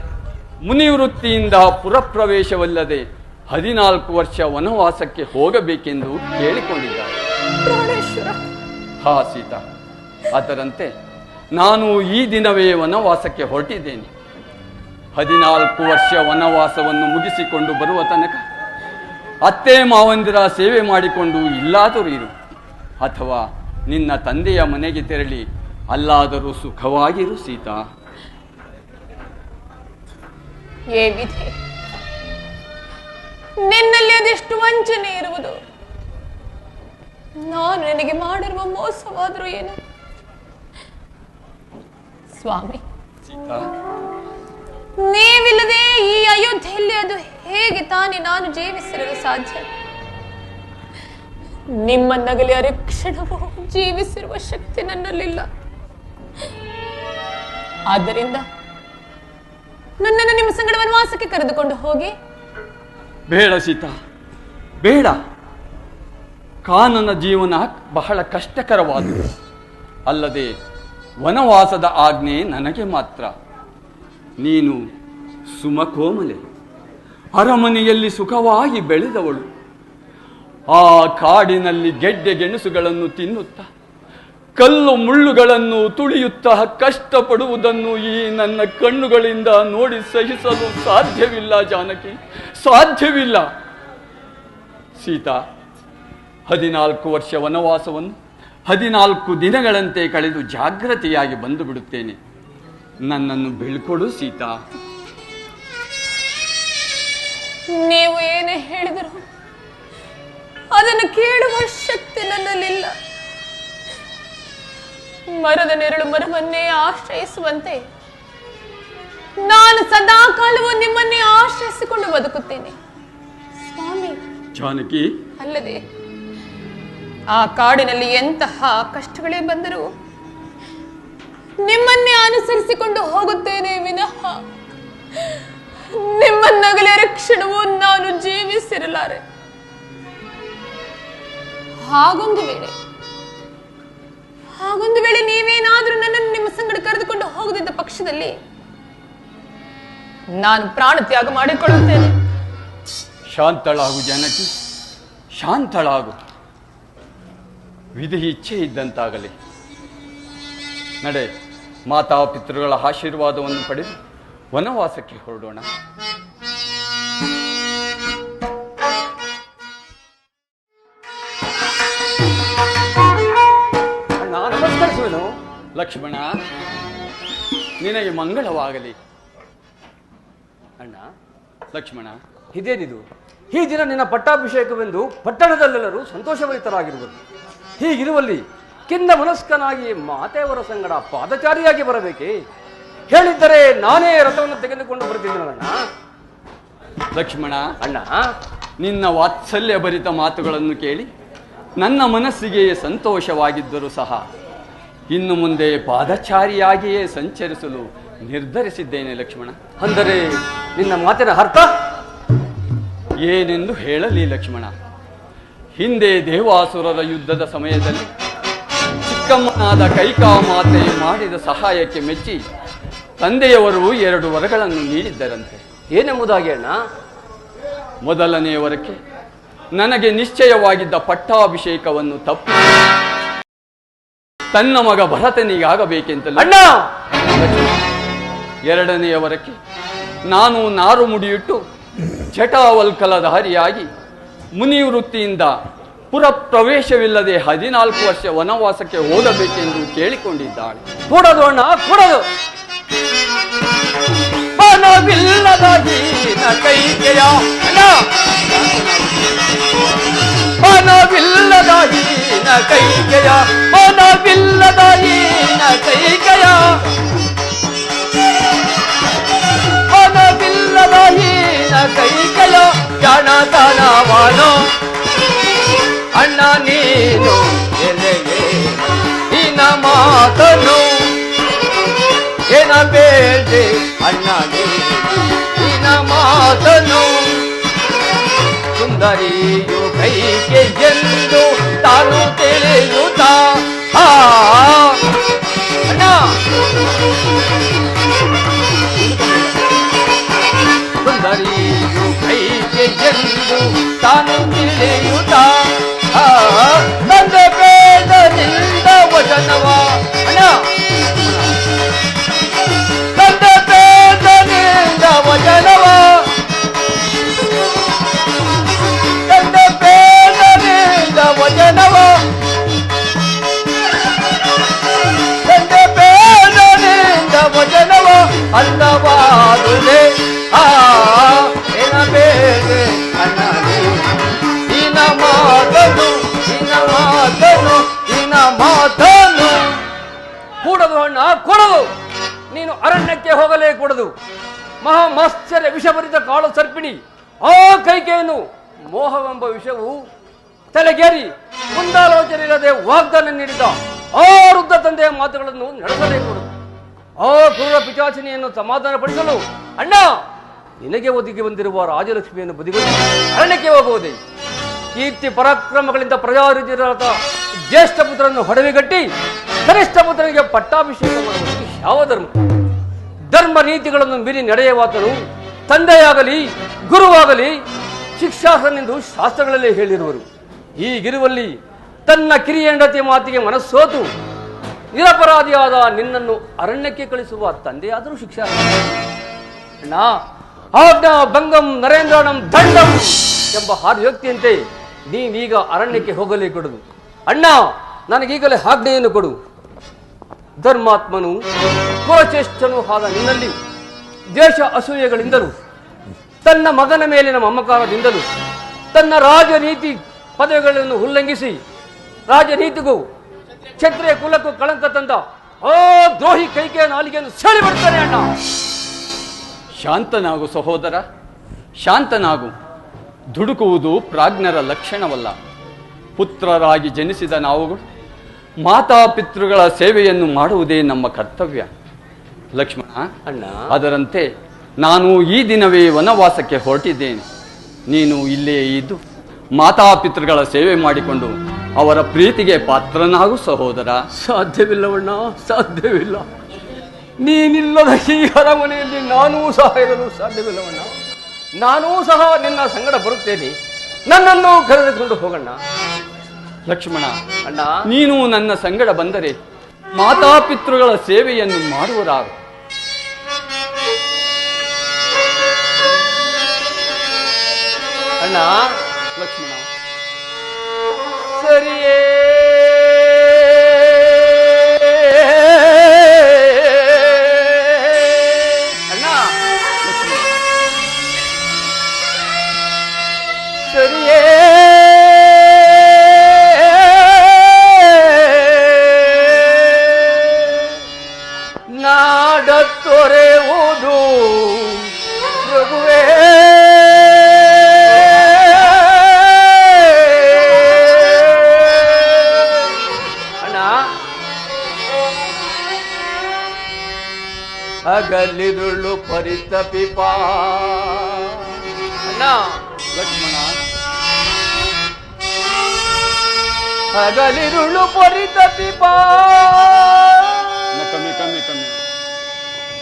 ಮುನಿವೃತ್ತಿಯಿಂದ ಪುರಪ್ರವೇಶವಲ್ಲದೆ 14 ವರ್ಷ ವನವಾಸಕ್ಕೆ ಹೋಗಬೇಕೆಂದು ಕೇಳಿಕೊಂಡಿದ್ದಾರೆ. ಹಾ ಸೀತಾ, ಅದರಂತೆ ನಾನು ಈ ದಿನವೇ ವನವಾಸಕ್ಕೆ ಹೊರಟಿದ್ದೇನೆ. 14 ವರ್ಷ ವನವಾಸವನ್ನು ಮುಗಿಸಿಕೊಂಡು ಬರುವ ತನಕ ಅತ್ತೆ ಮಾವಂದಿರ ಸೇವೆ ಮಾಡಿಕೊಂಡು ಇಲ್ಲಾದರೂ ಇರು, ಅಥವಾ ನಿನ್ನ ತಂದೆಯ ಮನೆಗೆ ತೆರಳಿ ಅಲ್ಲಾದರೂ ಸುಖವಾಗಿರು ಸೀತಾ. ಏ ವಿಧಿ, ನಿನ್ನಲ್ಲಿ ಅದೆಷ್ಟು ವಂಚನೆ ಇರುವುದು. ನಾನು ನಿನಗೆ ಮಾಡಿರುವ ಮೋಸವಾದರೂ ಏನು? ಸ್ವಾಮಿ, ನೀವಿಲ್ಲದೆ ಈ ಅಯೋಧ್ಯೆಯಲ್ಲಿ ಅದು ಹೇಗೆ ತಾನೇ ನಾನು ಜೀವಿಸಿರಲು ಸಾಧ್ಯ? ನಿಮ್ಮನ್ನಗಲಿ ಅರೆಕ್ಷಣವೂ ಜೀವಿಸಿರುವ ಶಕ್ತಿ ನನ್ನಲ್ಲಿಲ್ಲ. ಆದ್ದರಿಂದ ನನ್ನನ್ನು ನಿಮ್ಮ ಸಂಗಡ ವನವಾಸಕ್ಕೆ ಕರೆದುಕೊಂಡು ಹೋಗಿ. ಬೇಡ ಸೀತಾ, ಬೇಡ. ಕಾನನ ಜೀವನ ಬಹಳ ಕಷ್ಟಕರವಾದುದು. ಅಲ್ಲದೆ ವನವಾಸದ ಆಜ್ಞೆ ನನಗೆ ಮಾತ್ರ. ನೀನು ಸುಮಕೋಮಲೆ, ಅರಮನೆಯಲ್ಲಿ ಸುಖವಾಗಿ ಬೆಳೆದವಳು. ಆ ಕಾಡಿನಲ್ಲಿ ಗೆಡ್ಡೆ ಗೆಣಸುಗಳನ್ನು ತಿನ್ನುತ್ತಾ ಕಲ್ಲು ಮುಳ್ಳುಗಳನ್ನು ತುಳಿಯುತ್ತಾ ಕಷ್ಟಪಡುವುದನ್ನು ಈ ನನ್ನ ಕಣ್ಣುಗಳಿಂದ ನೋಡಿ ಸಹಿಸಲು ಸಾಧ್ಯವಿಲ್ಲ ಜಾನಕಿ, ಸಾಧ್ಯವಿಲ್ಲ. ಸೀತಾ, 14 ವರ್ಷ ವನವಾಸವನ್ನು 14 ದಿನಗಳಂತೆ ಕಳೆದು ಜಾಗೃತಿಯಾಗಿ ಬಂದು ಬಿಡುತ್ತೇನೆ. ನನ್ನನ್ನು ಬೀಳ್ಕೊಡು ಸೀತಾ. ನೀವು ಏನೇ ಹೇಳಿದರು ಅದನ್ನು ಕೇಳುವ ಶಕ್ತಿ ನನ್ನಲ್ಲಿಲ್ಲ. ಮರದ ನೆರಳು ಮರವನ್ನೇ ಆಶ್ರಯಿಸುವಂತೆ ನಾನು ಸದಾ ಕಾಲವೂ ನಿಮ್ಮನ್ನೇ ಆಶ್ರಯಿಸಿಕೊಂಡು ಬದುಕುತ್ತೇನೆ ಸ್ವಾಮಿ. ಜಾನಕಿ, ಅಲ್ಲದೆ ಆ ಕಾಡಿನಲ್ಲಿ ಎಂತಹ ಕಷ್ಟಗಳೇ ಬಂದರೂ ನಿಮ್ಮನ್ನೇ ಅನುಸರಿಸಿಕೊಂಡು ಹೋಗುತ್ತೇನೆ ವಿನಃ ನಿಮ್ಮನ್ನಗಲೇ ಕ್ಷಣವೂ ನಾನು ಜೀವಿಸಿರಲಾರೆ. ಹಾಗೊಂದು ವೇಳೆ ನೀವೇನಾದ್ರೂ ನನ್ನನ್ನು ನಿಮ್ಮ ಸಂಗಡ ಕರೆದುಕೊಂಡು ಹೋಗದಿದ್ದ ಪಕ್ಷದಲ್ಲಿ ನಾನು ಪ್ರಾಣ ತ್ಯಾಗ ಮಾಡಿಕೊಳ್ಳುತ್ತೇನೆ. ಶಾಂತಳಾಗು ಜನಕಿ, ಶಾಂತಳಾಗು. ವಿಧಿ ಇಚ್ಛೆ ಇದ್ದಂತಾಗಲಿ. ನಡೆ, ಮಾತಾಪಿತೃಗಳ ಆಶೀರ್ವಾದವನ್ನು ಪಡೆದು ವನವಾಸಕ್ಕೆ ಹೊರಡೋಣ. ನಾನು ನಮಸ್ಕರಿಸುವೆನು. ಲಕ್ಷ್ಮಣ, ನಿನಗೆ ಮಂಗಳವಾಗಲಿ. ಅಣ್ಣ, ಲಕ್ಷ್ಮಣ, ಇದೇನಿದು? ಈ ದಿನ ನಿನ್ನ ಪಟ್ಟಾಭಿಷೇಕವೆಂದು ಪಟ್ಟಣದಲ್ಲೆಲ್ಲರೂ ಸಂತೋಷಭರಿತರಾಗಿರುವರು. ಹೀಗಿರುವಲ್ಲಿ ಕಿಂದ ಮನಸ್ಕನಾಗಿ ಮಾತೆಯವರ ಸಂಗಡ ಪಾದಚಾರಿಯಾಗಿ ಬರಬೇಕೆ? ಹೇಳಿದ್ದರೆ ನಾನೇ ರಥವನ್ನು ತೆಗೆದುಕೊಂಡು ಬರ್ತಿದ್ದನಣ್ಣ. ಲಕ್ಷ್ಮಣ, ಅಣ್ಣ, ನಿನ್ನ ವಾತ್ಸಲ್ಯ ಭರಿತ ಮಾತುಗಳನ್ನು ಕೇಳಿ ನನ್ನ ಮನಸ್ಸಿಗೆ ಸಂತೋಷವಾಗಿದ್ದರೂ ಸಹ ಇನ್ನು ಮುಂದೆ ಪಾದಚಾರಿಯಾಗಿಯೇ ಸಂಚರಿಸಲು ನಿರ್ಧರಿಸಿದ್ದೇನೆ ಲಕ್ಷ್ಮಣ. ಅಂದರೆ ನಿನ್ನ ಮಾತಿನ ಅರ್ಥ ಏನೆಂದು ಹೇಳಲಿ ಲಕ್ಷ್ಮಣ. ಹಿಂದೆ ದೇವಾಸುರರ ಯುದ್ಧದ ಸಮಯದಲ್ಲಿ ಚಿಕ್ಕಮ್ಮನಾದ ಕೈಕಾಮಾತೆ ಮಾಡಿದ ಸಹಾಯಕ್ಕೆ ಮೆಚ್ಚಿ ತಂದೆಯವರು 2 ವರಗಳನ್ನು ನೀಡಿದ್ದರಂತೆ. ಏನೆಂಬುದಾಗಿ ಅಣ್ಣ? ಮೊದಲನೆಯ ವರಕ್ಕೆ ನನಗೆ ನಿಶ್ಚಯವಾಗಿದ್ದ ಪಟ್ಟಾಭಿಷೇಕವನ್ನು ತಪ್ಪಿ ತನ್ನ ಮಗ ಭರತನಿಗಾಗಬೇಕೆಂತಲೂ ಅಣ್ಣ, ಎರಡನೆಯ ವರಕ್ಕೆ ನಾನು ನಾರು ಮುಡಿಯಿಟ್ಟು ಜಟಾವಲ್ಕಲಧಾರಿಯಾಗಿ ಮುನಿವೃತ್ತಿಯಿಂದ ಪುರ ಪ್ರವೇಶವಿಲ್ಲದೆ 14 ವರ್ಷ ವನವಾಸಕ್ಕೆ ಹೋಗಬೇಕೆಂದು ಕೇಳಿಕೊಂಡಿದ್ದಾಳೆ. ಕೂಡದು ಅಣ್ಣ, ಕೂಡದು. ಮನವಿಲ್ಲದ ಹೀನ ಕೈಕೆಯ ಅಣ್ಣ, ಮನವಿಲ್ಲದ ಹೀನ ಕೈಕೆಯ, ಮನವಿಲ್ಲದ ಹೀನ ಕೈಕೆಯ, ಮನವಿಲ್ಲದ ಹೀನ ಕೈಕೆಯ ಜಾಣತನವನು ಅಣ್ಣ ನೀನು ಎಲೆಗೆ ಹೀನ ಮಾತನು ಏನ ಬೇಳೆ ಅಣ್ಣಗೆ ಹೀನ ಮಾತನು ಸುಂದರಿಯು ಕೈಗೆ ಎಂದು ತಾನು ತಿಳಿಯುತ್ತ ಅಣ್ಣ ಸುಂದರಿಯು ಕೈಗೆ ಎಂದು ತಾನು ತಿಳಿಯುತ್ತ ತಂದೆ ಬೇಡದಿಂದ ವಚನವ ಅಣ್ಣ ತಂದೆ ಬೇಡದಿಂದ ವಚನವ ತಂದೆ ಬೇಡದಿಂದ ವಚನವ ತಂದೆ ಬೇಡದಿಂದ ವಚನವ ಅಂದವಾದುದೆ ಏನ ಬೇಡ ಅಣ್ಣನೇ ಹೀನ ಮಾತನು ಹೀನ ಮಾತನು ಹೀನ ಮಾತನು. ಕೂಡದು ಅಣ್ಣ, ಕೂಡದು. ನೀನು ಅರಣ್ಯಕ್ಕೆ ಹೋಗಲೇ ಕೂಡದು. ಮಹಾಮಾಶ್ಚರ್ಯ ವಿಷಭರಿತ ಕಾಳು ಸರ್ಪಿಣಿ ಆ ಕೈಕೆಯನ್ನು ಮೋಹವೆಂಬ ವಿಷವು ತಲೆಗೇರಿ ಮುಂದಾಲೋಚನೆ ಇಲ್ಲದೆ ವಾಗ್ದಾನ ನೀಡಿದ ಆ ವೃದ್ಧ ತಂದೆಯ ಮಾತುಗಳನ್ನು ನಡೆಸಲೇ ಕೂಡದು. ಆ ಕ್ರೂರ ಪಿಚಾಚಿನಿಯನ್ನು ಸಮಾಧಾನಪಡಿಸಲು ಅಣ್ಣ ನಿನಗೆ ಒದಗಿ ಬಂದಿರುವ ರಾಜಲಕ್ಷ್ಮಿಯನ್ನು ಬದಿಗೊತ್ತಿ ಅರಣ್ಯಕ್ಕೆ ಹೋಗುವುದೇ? ಕೀರ್ತಿ ಪರಾಕ್ರಮಗಳಿಂದ ಪ್ರಜಾರಿತರಾದ ಜ್ಯೇಷ್ಠ ಪುತ್ರನ್ನು ಹೊಡೆವಿಗಟ್ಟಿ ಕನಿಷ್ಠ ಪುತ್ರನಿಗೆ ಪಟ್ಟಾಭಿಷೇಕ ಮಾಡುವುದು ಯಾವ ಧರ್ಮ? ಧರ್ಮ ನೀತಿಗಳನ್ನು ಮೀರಿ ನಡೆಯುವಾತನು ತಂದೆಯಾಗಲಿ ಗುರುವಾಗಲಿ ಶಿಕ್ಷಾರ್ಹನೆಂದು ಶಾಸ್ತ್ರಗಳಲ್ಲಿ ಹೇಳಿರುವರು. ಹೀಗಿರುವಲ್ಲಿ ತನ್ನ ಕಿರಿಯ ಹೆಂಡತಿಯ ಮಾತಿಗೆ ಮನಸ್ಸೋತು ನಿರಪರಾಧಿಯಾದ ನಿನ್ನನ್ನು ಅರಣ್ಯಕ್ಕೆ ಕಳಿಸುವ ತಂದೆಯಾದರೂ ಶಿಕ್ಷಾರ್ಹ. ಅಣ್ಣ, ಆಜ್ಞಾ ಭಂಗಂ ನರೇಂದ್ರನಂ ದಂಡಂ ಎಂಬ ಹಾರ್ಯೋಕ್ತಿಯಂತೆ ನೀನೀಗ ಅರಣ್ಯಕ್ಕೆ ಹೋಗಲೇ ಕೊಡುದು. ಅಣ್ಣ, ನನಗೀಗಲೇ ಆಜ್ಞೆಯನ್ನು ಕೊಡು. ಧರ್ಮಾತ್ಮನು ಕುಲಚೇಷ್ಟನೂ ಆದ ನಿನ್ನಲ್ಲಿ ದ್ವೇಷ ಅಸೂಯೆಗಳಿಂದಲೂ ತನ್ನ ಮಗನ ಮೇಲಿನ ಮಮಕಾರದಿಂದಲೂ ತನ್ನ ರಾಜನೀತಿ ಪದವಿಗಳನ್ನು ಉಲ್ಲಂಘಿಸಿ ರಾಜನೀತಿಗೂ ಕ್ಷತ್ರಿಯ ಕುಲಕ್ಕೂ ಕಳಂಕ ತಂದ ಆ ದ್ರೋಹಿ ಕೈಕೆಯ ನಾಲಿಗೆಯನ್ನು ಸೆಳಿ ಬಿಡ್ತಾನೆ. ಅಣ್ಣ, ಶಾಂತನಾಗು ಸಹೋದರ, ಶಾಂತನಾಗು. ದುಡುಕುವುದು ಪ್ರಾಜ್ಞರ ಲಕ್ಷಣವಲ್ಲ. ಪುತ್ರರಾಗಿ ಜನಿಸಿದ ನಾವುಗಳು ಮಾತಾಪಿತೃಗಳ ಸೇವೆಯನ್ನು ಮಾಡುವುದೇ ನಮ್ಮ ಕರ್ತವ್ಯ. ಲಕ್ಷ್ಮಣ, ಅಣ್ಣ, ಅದರಂತೆ ನಾನು ಈ ದಿನವೇ ವನವಾಸಕ್ಕೆ ಹೊರಟಿದ್ದೇನೆ. ನೀನು ಇಲ್ಲೇ ಇದ್ದು ಮಾತಾಪಿತೃಗಳ ಸೇವೆ ಮಾಡಿಕೊಂಡು ಅವರ ಪ್ರೀತಿಗೆ ಪಾತ್ರನಾಗು ಸಹೋದರ. ಸಾಧ್ಯವಿಲ್ಲವಣ್ಣ, ಸಾಧ್ಯವಿಲ್ಲ. ನೀನಿಲ್ಲದ ಈ ಅರಮನೆಯಲ್ಲಿ ನಾನೂ ಸಹ ಇರಲು ಸಾಧ್ಯವಿಲ್ಲವಣ್ಣ. ನಾನೂ ಸಹ ನಿನ್ನ ಸಂಗಡ ಬರುತ್ತೇನೆ. ನನ್ನನ್ನು ಕರೆದುಕೊಂಡು ಹೋಗಣ್ಣ. ಲಕ್ಷ್ಮಣ, ಅಣ್ಣ, ನೀನು ನನ್ನ ಸಂಗಡ ಬಂದರೆ ಮಾತಾಪಿತೃಗಳ ಸೇವೆಯನ್ನು ಮಾಡುವರಾರು. ಅಣ್ಣ, ಲಕ್ಷ್ಮಣ, ಸರಿಯೇ ಅಣ್ಣ, ಸರಿಯೇ ನಾಡ ತೊರೆಯುವುದು ಪ್ರಭುವೇ. ಅಣ್ಣ, ಹಗಲಿರುಳು ಪರಿತಪಿಪ. ಅಣ್ಣ, ಲಕ್ಷ್ಮಣ, ಹಗಲಿರುಳು ಪರಿತಪಿಪ. ಕಮ್ಮಿ ಕಮ್ಮಿ ಕಮ್ಮಿ.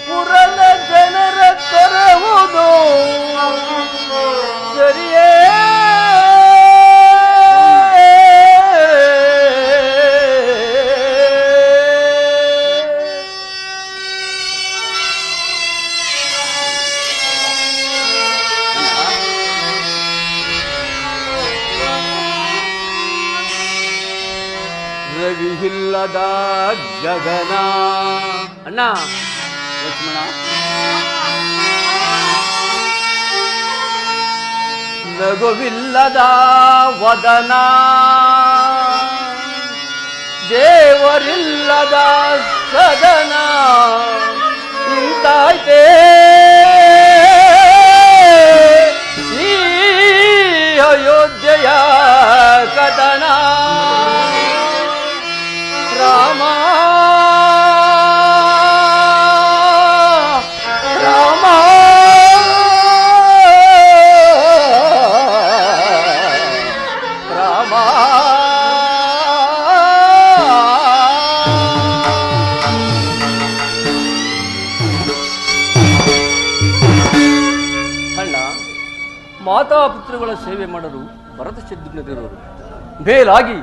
ಪುರದ ಜನರ ತರುವುದು ಸರಿಯೇ. ರವಿಯಿಲ್ಲದ ಗಗನ. ಅಣ್ಣ, ಲಕ್ಷ್ಮಣ, ನಗುವಿಲ್ಲದ ವದನ. ದೇವರಿಲ್ಲದ ಸದನ. ಇಂತಾಯ್ತೇ ಈ ಅಯೋಧ್ಯೆಯ ಕದನ. ರಾಮ ರಾಮ ರಾಮ. ಅಣ್ಣ, ಮಾತಾಪಿತೃಗಳ ಸೇವೆ ಮಾಡಲು ಭರತ ಶತ್ರುಘ್ನರಿರುವರು. ಬೇಲಾಗಿ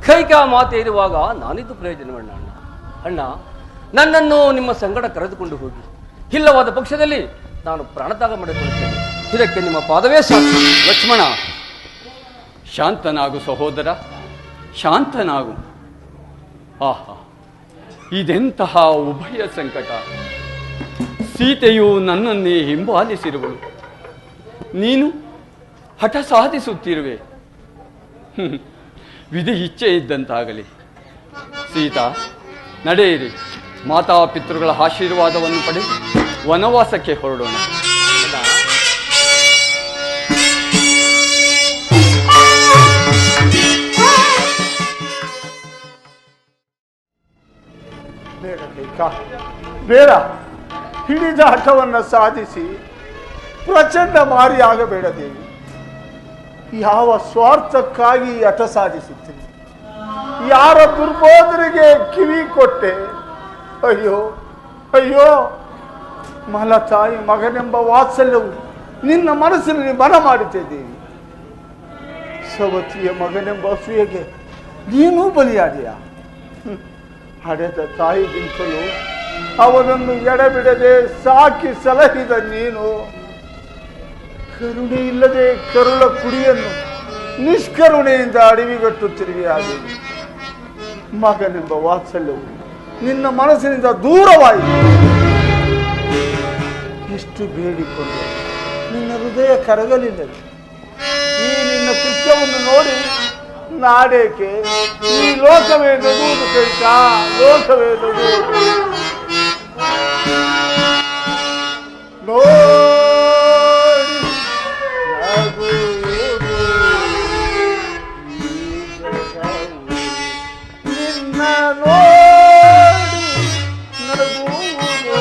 ಕೈಕಾ ಮಾತೆ ಇರುವಾಗ ನಾನಿದ್ದು ಪ್ರಯೋಜನವಣ್ಣ. ಅಣ್ಣ, ಅಣ್ಣ, ನನ್ನನ್ನು ನಿಮ್ಮ ಸಂಗಡ ಕರೆದುಕೊಂಡು ಹೋಗಿ. ಇಲ್ಲವಾದ ಪಕ್ಷದಲ್ಲಿ ನಾನು ಪ್ರಾಣತ್ಯಾಗ ಮಾಡಿಕೊಳ್ಳುತ್ತೇನೆ. ಇದಕ್ಕೆ ನಿಮ್ಮ ಪಾದವೇ ಸಾಕ್ಷಿ. ಲಕ್ಷ್ಮಣ, ಶಾಂತನಾಗು ಸಹೋದರ, ಶಾಂತನಾಗು. ಆಹಾ, ಇದೆಂತಹ ಉಭಯ ಸಂಕಟ. ಸೀತೆಯು ನನ್ನನ್ನೇ ಹಿಂಬಾಲಿಸಿರುವಳು, ನೀನು ಹಠ ಸಾಧಿಸುತ್ತಿರುವೆ. ವಿಧಿ ಇಚ್ಛೆ ಇದ್ದಂತಾಗಲಿ. ಸೀತಾ, ನಡೆಯಿರಿ. ಮಾತಾಪಿತೃಗಳ ಆಶೀರ್ವಾದವನ್ನು ಪಡೆದು ವನವಾಸಕ್ಕೆ ಹೊರಡೋಣ. ಬೇಡ ಕೈಕ, ಬೇಡ. ಹಿಡಿದ ಹಠವನ್ನು ಸಾಧಿಸಿ ಪ್ರಚಂಡ ಮಾರಿಯಾಗಬೇಡ ದೇವಿ. ಯಾವ ಸ್ವಾರ್ಥಕ್ಕಾಗಿ ಹಠ ಸಾಧಿಸುತ್ತೀನಿ? ಯಾರ ದುರ್ಬೋಧನೆಗೆ ಕಿವಿ ಕೊಟ್ಟೆ? ಅಯ್ಯೋ ಅಯ್ಯೋ, ಮಲತಾಯಿ ಮಗನೆಂಬ ವಾತ್ಸಲ್ಯವು ನಿನ್ನ ಮನಸ್ಸಿನಲ್ಲಿ ಮನ ಮಾಡುತ್ತೆ ದೇವಿ. ಸವತಿಯ ಮಗನೆಂಬ ಅಸೂಯೆಗೆ ನೀನೂ ಬಲಿಯಾದೆಯಾ? ಹಡೆದ ತಾಯಿಗಿಂತಲೂ ಅವನನ್ನು ಎಡೆಬಿಡದೆ ಸಾಕಿ ಸಲಹಿದ ನೀನು ಕರುಣೆ ಇಲ್ಲದೆ ಕರುಳ ಕುಡಿಯನ್ನು ನಿಷ್ಕರುಣೆಯಿಂದ ಅಡವಿಗಟ್ಟುತ್ತಿರುವೆಯಾದೇವಿ. ಮಗನೆಂಬ ವಾತ್ಸಲ್ಯವು ನಿನ್ನ ಮನಸ್ಸಿನಿಂದ ದೂರವಾಯಿತು. ಎಷ್ಟು ಬೇಡಿಕೊಂಡು ನಿನ್ನ ಹೃದಯ ಕರಗಲಿಲ್ಲದೆ ಈ ನಿನ್ನ ಕೃತ್ಯವನ್ನು ನೋಡಿ ನಾಡೇಕೆ ಈ ಲೋಕವೇ ನಗುವುದು ಕೈಕ, ಲೋಕವೇ ನಗುವುದು. ನೋಡಿ ನಗುವುದು ನಿನ್ನ ನೋಡಿ ನಗುವುದು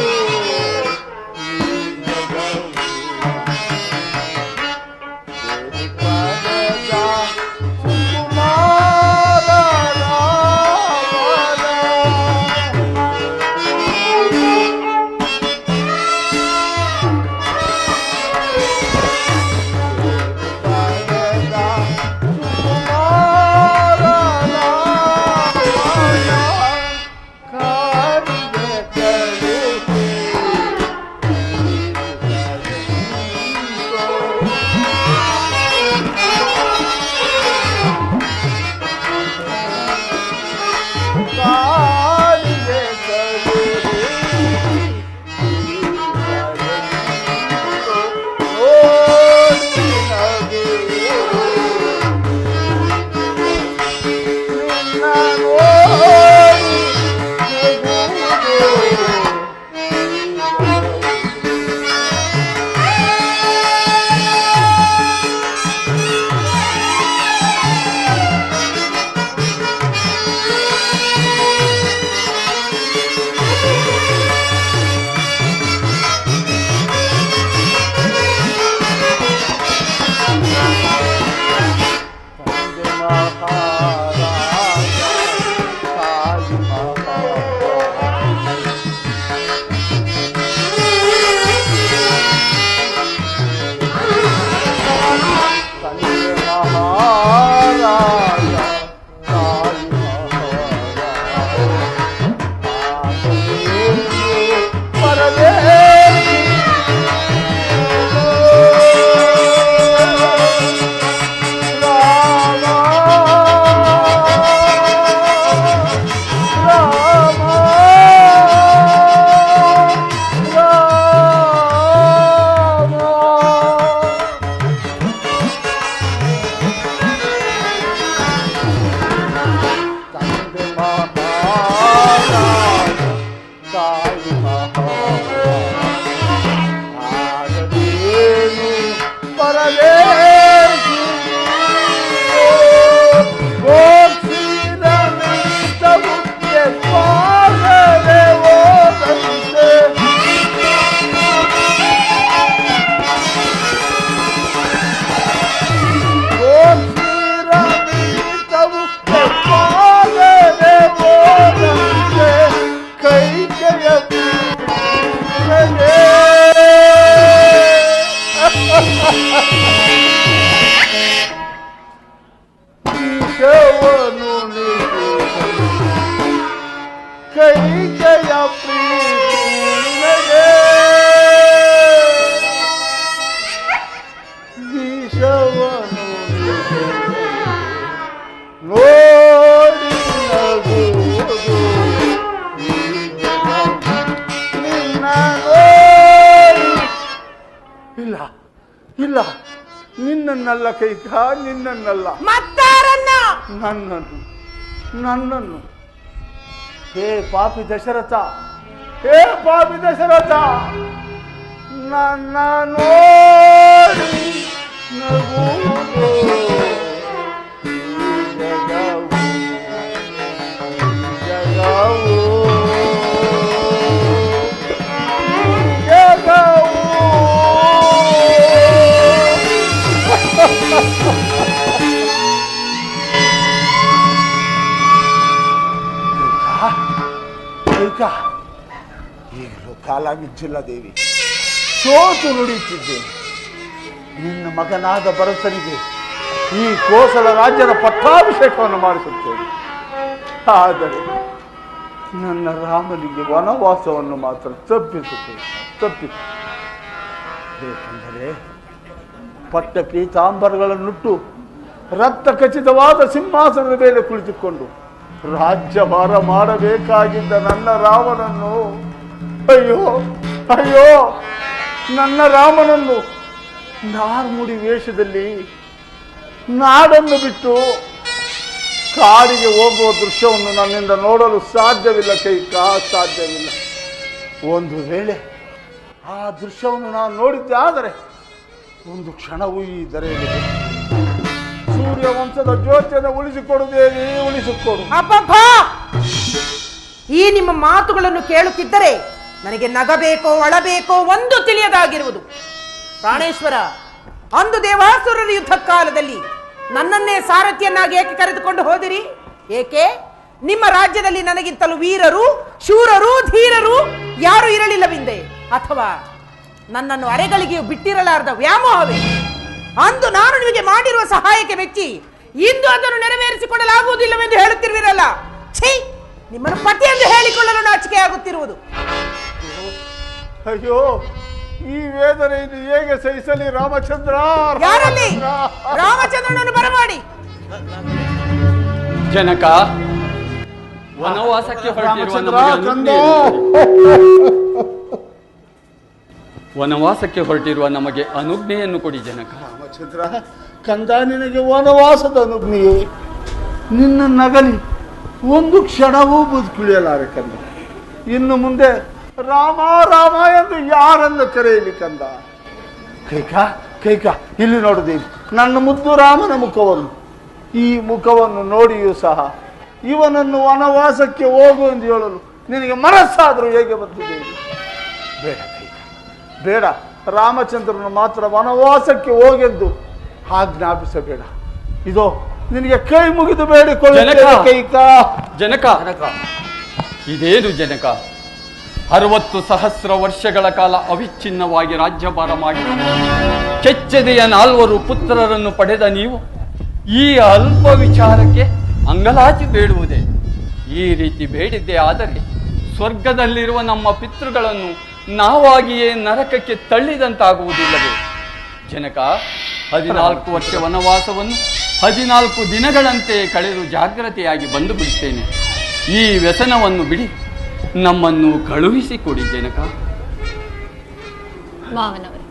ಇಲ್ಲ ಇಲ್ಲ, ನಿನ್ನನ್ನಲ್ಲ ಕೈಕ, ನಿನ್ನನ್ನಲ್ಲ, ನನ್ನನ್ನು ನನ್ನನ್ನು. ಹೇ ಪಾಪಿ ದಶರಥ, ಹೇ ಪಾಪಿ ದಶರಥ, ನನ್ನ ನೋಡಿ ನಗುವುದು ಜಗವು ಜಗವು ಜಗವು. ಈಗಲೂ ಕಾಲ ಮಿಂಚಿಲ್ಲ ದೇವಿ, ಸೋತು ನುಡಿಯುತ್ತಿದ್ದೇನೆ. ನಿನ್ನ ಮಗನಾದ ಭರತನಿಗೆ ಈ ಕೋಸಲ ರಾಜ್ಯದ ಪಟ್ಟಾಭಿಷೇಕವನ್ನು ಮಾಡಿಸುತ್ತೇನೆ. ಆದರೆ ನನ್ನ ರಾಮನಿಗೆ ವನವಾಸವನ್ನು ಮಾತ್ರ ತಪ್ಪಿಸುತ್ತೇನೆ. ಏಕೆಂದರೆ ಪಟ್ಟ ಪೀತಾಂಬರಗಳನ್ನುಟ್ಟು ರಕ್ತ ಖಚಿತವಾದ ಸಿಂಹಾಸನದ ಮೇಲೆ ಕುಳಿತುಕೊಂಡು ರಾಜ್ಯಭಾರ ಮಾಡಬೇಕಾಗಿದ್ದ ನನ್ನ ರಾಮನನ್ನು, ಅಯ್ಯೋ ಅಯ್ಯೋ, ನನ್ನ ರಾಮನನ್ನು ನಾರ್ಮುಡಿ ವೇಷದಲ್ಲಿ ನಾಡನ್ನು ಬಿಟ್ಟು ಕಾಡಿಗೆ ಹೋಗುವ ದೃಶ್ಯವನ್ನು ನನ್ನಿಂದ ನೋಡಲು ಸಾಧ್ಯವಿಲ್ಲ ಕೈಕ, ಸಾಧ್ಯವಿಲ್ಲ. ಒಂದು ವೇಳೆ ಆ ದೃಶ್ಯವನ್ನು ನಾನು ನೋಡಿದ್ದೆ ಆದರೆ ಒಂದು ಕ್ಷಣವೂ ಈ ಧರೆಯಲ್ಲಿ ಸೂರ್ಯ ವಂಶದ ಜ್ಯೋತಿಯನ್ನು ಉಳಿಸಿಕೊಡುತ್ತೇನೆ, ಉಳಿಸಿಕೊಡು. ಈ ನಿಮ್ಮ ಮಾತುಗಳನ್ನು ಕೇಳುತ್ತಿದ್ದರೆ ನನಗೆ ನಗಬೇಕೋ ಅಳಬೇಕೋ ಒಂದು ತಿಳಿಯದಾಗಿರುವುದು. ಪ್ರಾಣೇಶ್ವರ, ಅಂದು ದೇವಾಸುರರ ಯುದ್ಧ ಕಾಲದಲ್ಲಿ ನನ್ನನ್ನೇ ಸಾರಥಿಯನ್ನಾಗಿ ಏಕೆ ಕರೆದುಕೊಂಡು ಹೋದಿರಿ? ಏಕೆ? ನಿಮ್ಮ ರಾಜ್ಯದಲ್ಲಿ ನನಗಿಂತಲೂ ವೀರರು, ಶೂರರು, ಧೀರರು ಯಾರು ಇರಲಿಲ್ಲವೆಂದೆ? ಅಥವಾ ನನ್ನನ್ನು ಅರೆಗಳಿಗೆಯೂ ಬಿಟ್ಟಿರಲಾರದ ವ್ಯಾಮೋಹವೇ? ಅಂದು ನಾನು ನಿಮಗೆ ಮಾಡಿರುವ ಸಹಾಯಕ್ಕೆ ಮೆಚ್ಚಿ ಇಂದು ಅದನ್ನು ನೆರವೇರಿಸಿಕೊಳ್ಳಲಾಗುವುದಿಲ್ಲವೆಂದು ಹೇಳುತ್ತಿರುವಿರಲ್ಲ. ಛೀ, ನಿಮ್ಮನ್ನು ಪತಿ ಎಂದು ಹೇಳಿಕೊಳ್ಳಲು ನಾಚಿಕೆ ಆಗುತ್ತಿರುವುದು. ಅಯ್ಯೋ, ಈ ವೇದನೆಯನ್ನು ಹೇಗೆ ಸಹಿಸಲಿ ರಾಮಚಂದ್ರ? ಯಾರಲ್ಲಿ? ರಾಮಚಂದ್ರನನ್ನು ಬರಮಾಡಿ. ಜನಕ, ವನವಾಸಕ್ಕೆ ಹೊರಟಿರುವ ನಮಗೆ ವನವಾಸಕ್ಕೆ ಹೊರಟಿರುವ ನಮಗೆ ಅನುಜ್ಞೆಯನ್ನು ಕೊಡಿ ಜನಕ. ರಾಮಚಂದ್ರ, ಕಂದ, ನಿನಗೆ ವನವಾಸದ ಅನುಜ್ಞೆಯೇ? ನಿನ್ನ ನಗಲಿ ಒಂದು ಕ್ಷಣವೂ ಬದುಕುಳಿಯಲಾರೆ ಕಂದ. ಇನ್ನು ಮುಂದೆ ರಾಮ ರಾಮ ಎಂದು ಯಾರನ್ನು ಕರೆಯಲಿ ಕಂದ? ಕೈಕ, ಇಲ್ಲಿ ನೋಡಿದೀನಿ ನನ್ನ ಮುದ್ದು ರಾಮನ ಮುಖವನ್ನು. ಈ ಮುಖವನ್ನು ನೋಡಿಯೂ ಸಹ ಇವನನ್ನು ವನವಾಸಕ್ಕೆ ಹೋಗು ಎಂದು ಹೇಳಲು ನಿನಗೆ ಮನಸ್ಸಾದರೂ ಹೇಗೆ ಬಂದಿದೆ? ಬೇಡ ಕೈಕ, ಬೇಡ. ರಾಮಚಂದ್ರನು ಮಾತ್ರ ವನವಾಸಕ್ಕೆ ಹೋಗೆಂದು ಆಜ್ಞಾಪಿಸಬೇಡ. ಇದೋ ನಿನಗೆ ಕೈ ಮುಗಿದು ಬೇಡಿಕೊಳ್ಳ ಕೈಕ. ಜನಕ, ಇದೇನು ಜನಕ? 60,000 ವರ್ಷಗಳ ಕಾಲ ಅವಿಚ್ಛಿನ್ನವಾಗಿ ರಾಜ್ಯಭಾರ ಮಾಡಿ ಕೆಚ್ಚೆದೆಯ 4 ಪುತ್ರರನ್ನು ಪಡೆದ ನೀವು ಈ ಅಲ್ಪ ವಿಚಾರಕ್ಕೆ ಅಂಗಲಾಚಿ ಬೇಡುವುದೇ? ಈ ರೀತಿ ಬೇಡಿದ್ದೇ ಆದರೆ ಸ್ವರ್ಗದಲ್ಲಿರುವ ನಮ್ಮ ಪಿತೃಗಳನ್ನು ನಾವಾಗಿಯೇ ನರಕಕ್ಕೆ ತಳ್ಳಿದಂತಾಗುವುದಿಲ್ಲವೇ? ಜನಕ, 14 ವರ್ಷ ವನವಾಸವನ್ನು 14 ದಿನಗಳಂತೆ ಕಳೆದು ಜಾಗ್ರತೆಯಾಗಿ ಬಂದು ಬಿಡುತ್ತೇನೆ. ಈ ವ್ಯಸನವನ್ನು ಬಿಡಿ, ನಮ್ಮನ್ನು ಕಳುಹಿಸಿಕೊಡಿ ಜನಕ. ಮಾವನವರೇ,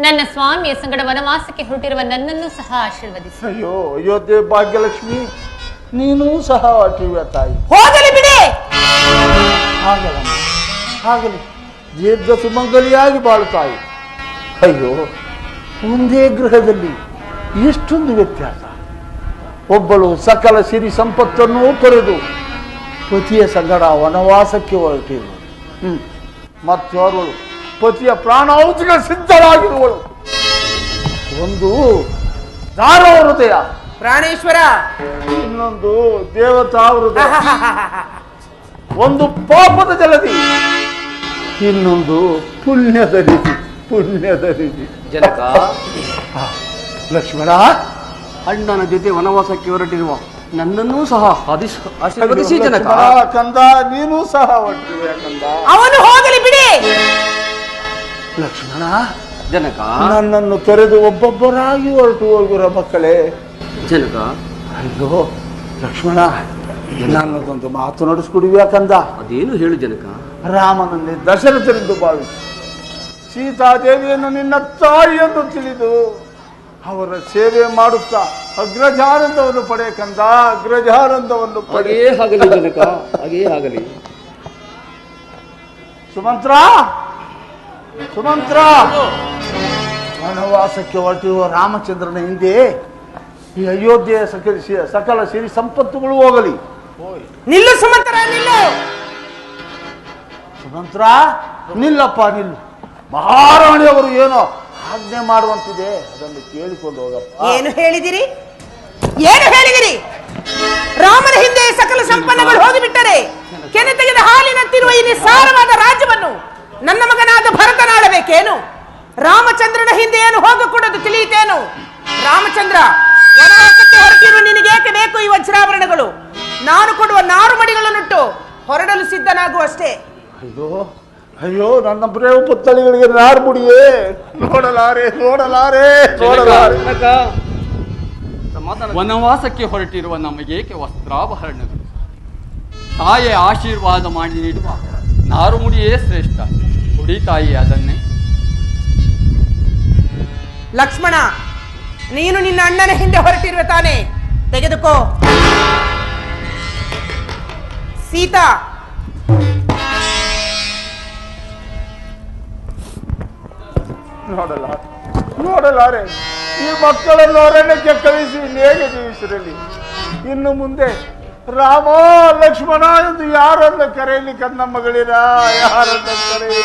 ನನ್ನ ಸ್ವಾಮಿಯ ಸಂಗಡ ವನವಾಸಕ್ಕೆ ಹೊರಟಿರುವ ನನ್ನನ್ನು ಸಹ ಆಶೀರ್ವದಿಸಿ. ಅಯ್ಯೋ, ಅಯೋಧ್ಯೆ ಭಾಗ್ಯಲಕ್ಷ್ಮಿ, ನೀನೂ ಸಹ ಹೊರಟಿರುವ ತಾಯಿ. ಹೋಗಲಿ ಬಿಡಿ. ಆಗಲಿ, ದೀರ್ಘ ಸುಮಂಗಲಿಯಾಗಿ ಬಾಳುತ್ತಾಯಿ. ಅಯ್ಯೋ, ಒಂದೇ ಗೃಹದಲ್ಲಿ ಎಷ್ಟೊಂದು ವ್ಯತ್ಯಾಸ. ಒಬ್ಬಳು ಸಕಲ ಸಿರಿ ಸಂಪತ್ತನ್ನು ತೊರೆದು ಪತಿಯ ಸಂಗಡ ವನವಾಸಕ್ಕೆ ಹೊರಟಿರುವಳು. ಮತ್ತೋರ್ವಳು ಪತಿಯ ಪ್ರಾಣಾಹುತಿಗೆ ಸಿದ್ಧರಾಗಿರುವಳು. ಒಂದು ದಾರೋ ಹೃದಯ ಪ್ರಾಣೇಶ್ವರ, ಇನ್ನೊಂದು ದೇವತಾ ಹೃದಯ. ಒಂದು ಪಾಪದ ಜಲದಿ, ಇನ್ನೊಂದು ಪುಣ್ಯದ ನಿಧಿ. ಜನಕ, ಲಕ್ಷ್ಮಣ, ಅಣ್ಣನ ಜೊತೆ ವನವಾಸಕ್ಕೆ ಹೊರಟಿರುವ ನನ್ನನ್ನೂ ಸಹ ಆಶೀರ್ವದಿಸಿ ಜನಕ. ಕಂದ, ನೀನೂ ಸಹ ಹೊರಟಿರುವೆ ಕಂದ. ಅವನು ಹೋಗಲಿ ಬಿಡಿ. ಲಕ್ಷ್ಮಣ, ಜನಕ, ನನ್ನನ್ನು ತೊರೆದು ಒಬ್ಬೊಬ್ಬರಾಗಿ ಹೊರಟು ಹೋಗಿರೋ ಮಕ್ಕಳೇ. ಜನಕ, ಅಯ್ಯೋ ಲಕ್ಷ್ಮಣ, ನನ್ನದೊಂದು ಮಾತು ನಡೆಸ್ಕೊಡುವ ಕಂದ. ಅದೇನು ಹೇಳು ಜನಕ. ರಾಮನನ್ನೇ ದಶರಥರೆಂದು ಭಾವಿಸಿ ಸೀತಾದೇವಿಯನ್ನು ನಿನ್ನ ತಾಯಿಯನ್ನು ತಿಳಿದು ಅವರ ಸೇವೆ ಮಾಡುತ್ತಾ ಅಗ್ರಜಾನಂದವನ್ನು ಪಡೆ ಕಂದ, ಅಗ್ರಜಾನಂದವನ್ನು ಪಡೆ. ಆಗಲಿ ಜನಕ, ಹಾಗೇ ಆಗಲಿ. ಸುಮಂತ್ರ, ವನವಾಸಕ್ಕೆ ಹೊರಟಿರುವ ರಾಮಚಂದ್ರನ ಹಿಂದೆ ಈ ಅಯೋಧ್ಯೆಯ ಸಕಲ ಸಿರಿ ಸಂಪತ್ತುಗಳು ಹೋಗಲಿ. ನಿಲ್ಲು ಸುಮಂತ್ರ, ನಿಲ್ಲು. ಸುಮಂತ್ರ, ನಿಲ್ಲಪ್ಪ, ನಿಲ್ಲು. ಮಹಾರಾಣಿಯವರು ಏನೋ ಆಜ್ಞೆ ಮಾಡುವಂತಿದೆ, ಅದನ್ನು ಕೇಳಿಕೊಂಡು ಹೋಗಪ್ಪ. ಏನು ಹೇಳಿದಿರಿ? ರಾಮನ ಹಿಂದೆ ಸಕಲ ಸಂಪನ್ನಗಳು ಹೋಗಿಬಿಟ್ಟರೆ ಕೆನೆ ತೆಗೆದ ಹಾಲಿನಂತಿರುವ ಈ ನಿಸ್ಸಾರವಾದ ರಾಜ್ಯವನ್ನು ನನ್ನ ಮಗನಾದ ಭರತನಾಡಬೇಕೇನು? ರಾಮಚಂದ್ರನ ಹಿಂದೆ ಏನು ಹೋಗಕೂಡದು ತಿಳಿಯಿತೇನು? ರಾಮಚಂದ್ರ, ವನವಾಸಕ್ಕೆ ಹೊರಟಿರುವ ನಿನಗೇಕೆ ಬೇಕು ಈ ವಜ್ರಾಭರಣಗಳು? ನಾನು ಕೊಡುವ ನಾರುಮಡಿಗಳನ್ನುಟ್ಟು ಹೊರಡಲು ಸಿದ್ಧನಾಗುವಷ್ಟೇ. ಅಯ್ಯೋ, ನನ್ನ ಪ್ರೇಮ ಪುತ್ಥಳಿಗಳಿಗೆ ನಾರ್ಮುಡಿಯೇ, ನೋಡಲಾರೆ. ವನವಾಸಕ್ಕೆ ಹೊರಟಿರುವ ನಮಗೇಕೆ ವಸ್ತ್ರಾಭರಣಗಳು? ತಾಯಿಯ ಆಶೀರ್ವಾದ ಮಾಡಿ ನೀಡುವ ನಾರುಮುಡಿಯೇ ಶ್ರೇಷ್ಠ. ಹುಡಿ ತಾಯಿ ಅದನ್ನೇ. ಲಕ್ಷ್ಮಣ, ನೀನು ನಿನ್ನ ಅಣ್ಣನ ಹಿಂದೆ ಹೊರಟಿರುವೆ ತಾನೆ? ತೆಗೆದುಕೋ. ಸೀತಾ, ನೋಡಲಾರೆ. ಈ ಮಕ್ಕಳನ್ನು ಅರಣ್ಯಕ್ಕೆ ಕಳಿಸಿ ಹೇಗೆ ಜೀವಿಸಿರಲಿ? ಇನ್ನು ಮುಂದೆ ರಾಮ ಲಕ್ಷ್ಮಣ ಎಂದು ಯಾರನ್ನ ಕರೆಯಲಿ ಕನ್ನ ಮಗಳಿರ, ಯಾರನ್ನ ಕರೆಯಲಿ?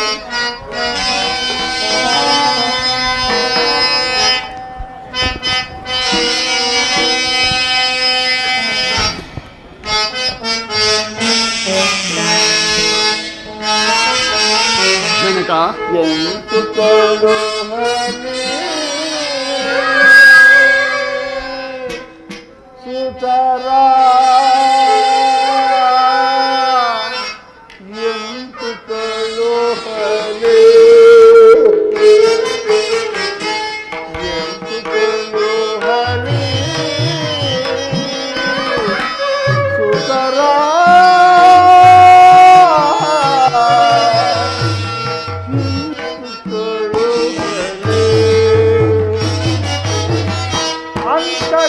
ಜನಕ ಎಂತುಕೊಳ್ಳು ಸುತರ ಎಂತುಕೊಳ್ಳು ಹಲೆ ಎಂತುಕೊಳ್ಳು ಹಲೆ ಸುತರ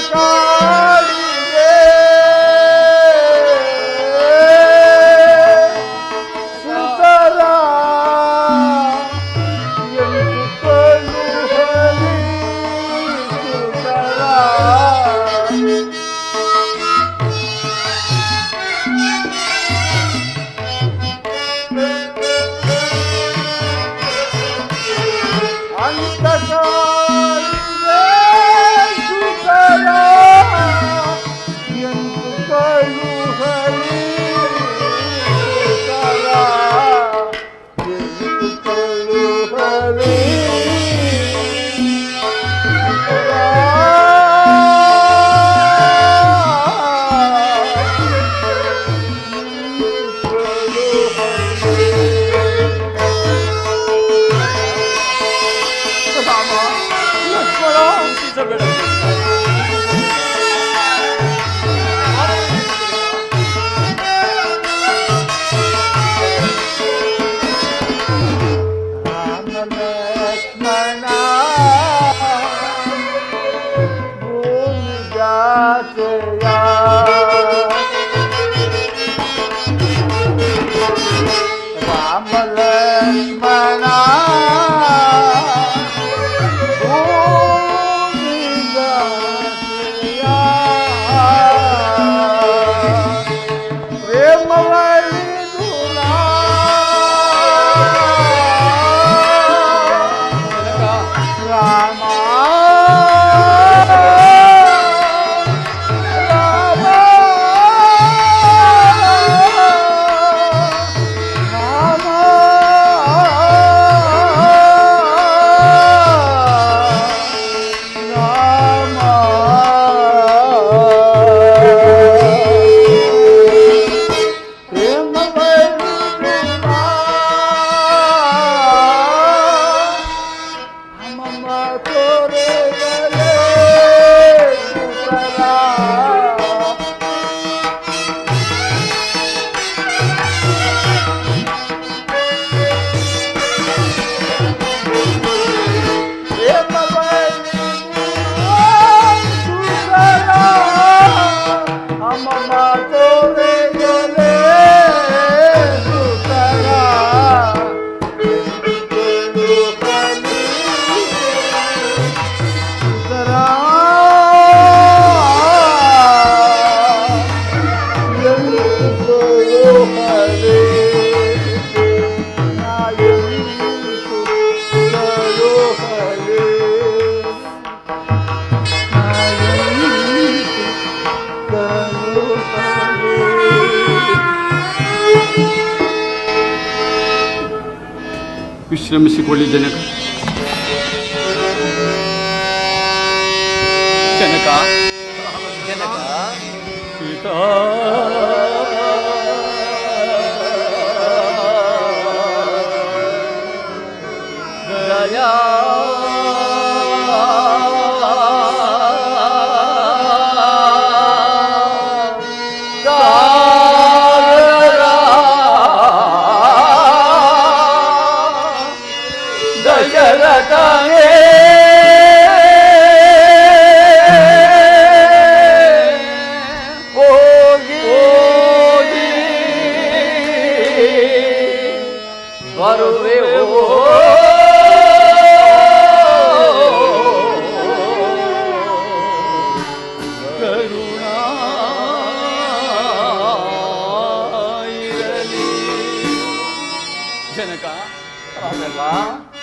ಕಾಡಿಗೆ ಸುತರ ಎಂತುಕೊಳ್ಳು ಹಲಿ ಸುತರ ವಿಶ್ರಮಿಸಿಕೊಳ್ಳಿ ಜನಕ. ಜನಕ ಸೀತಾ ದಯಾ ಅಲ್ವಾ?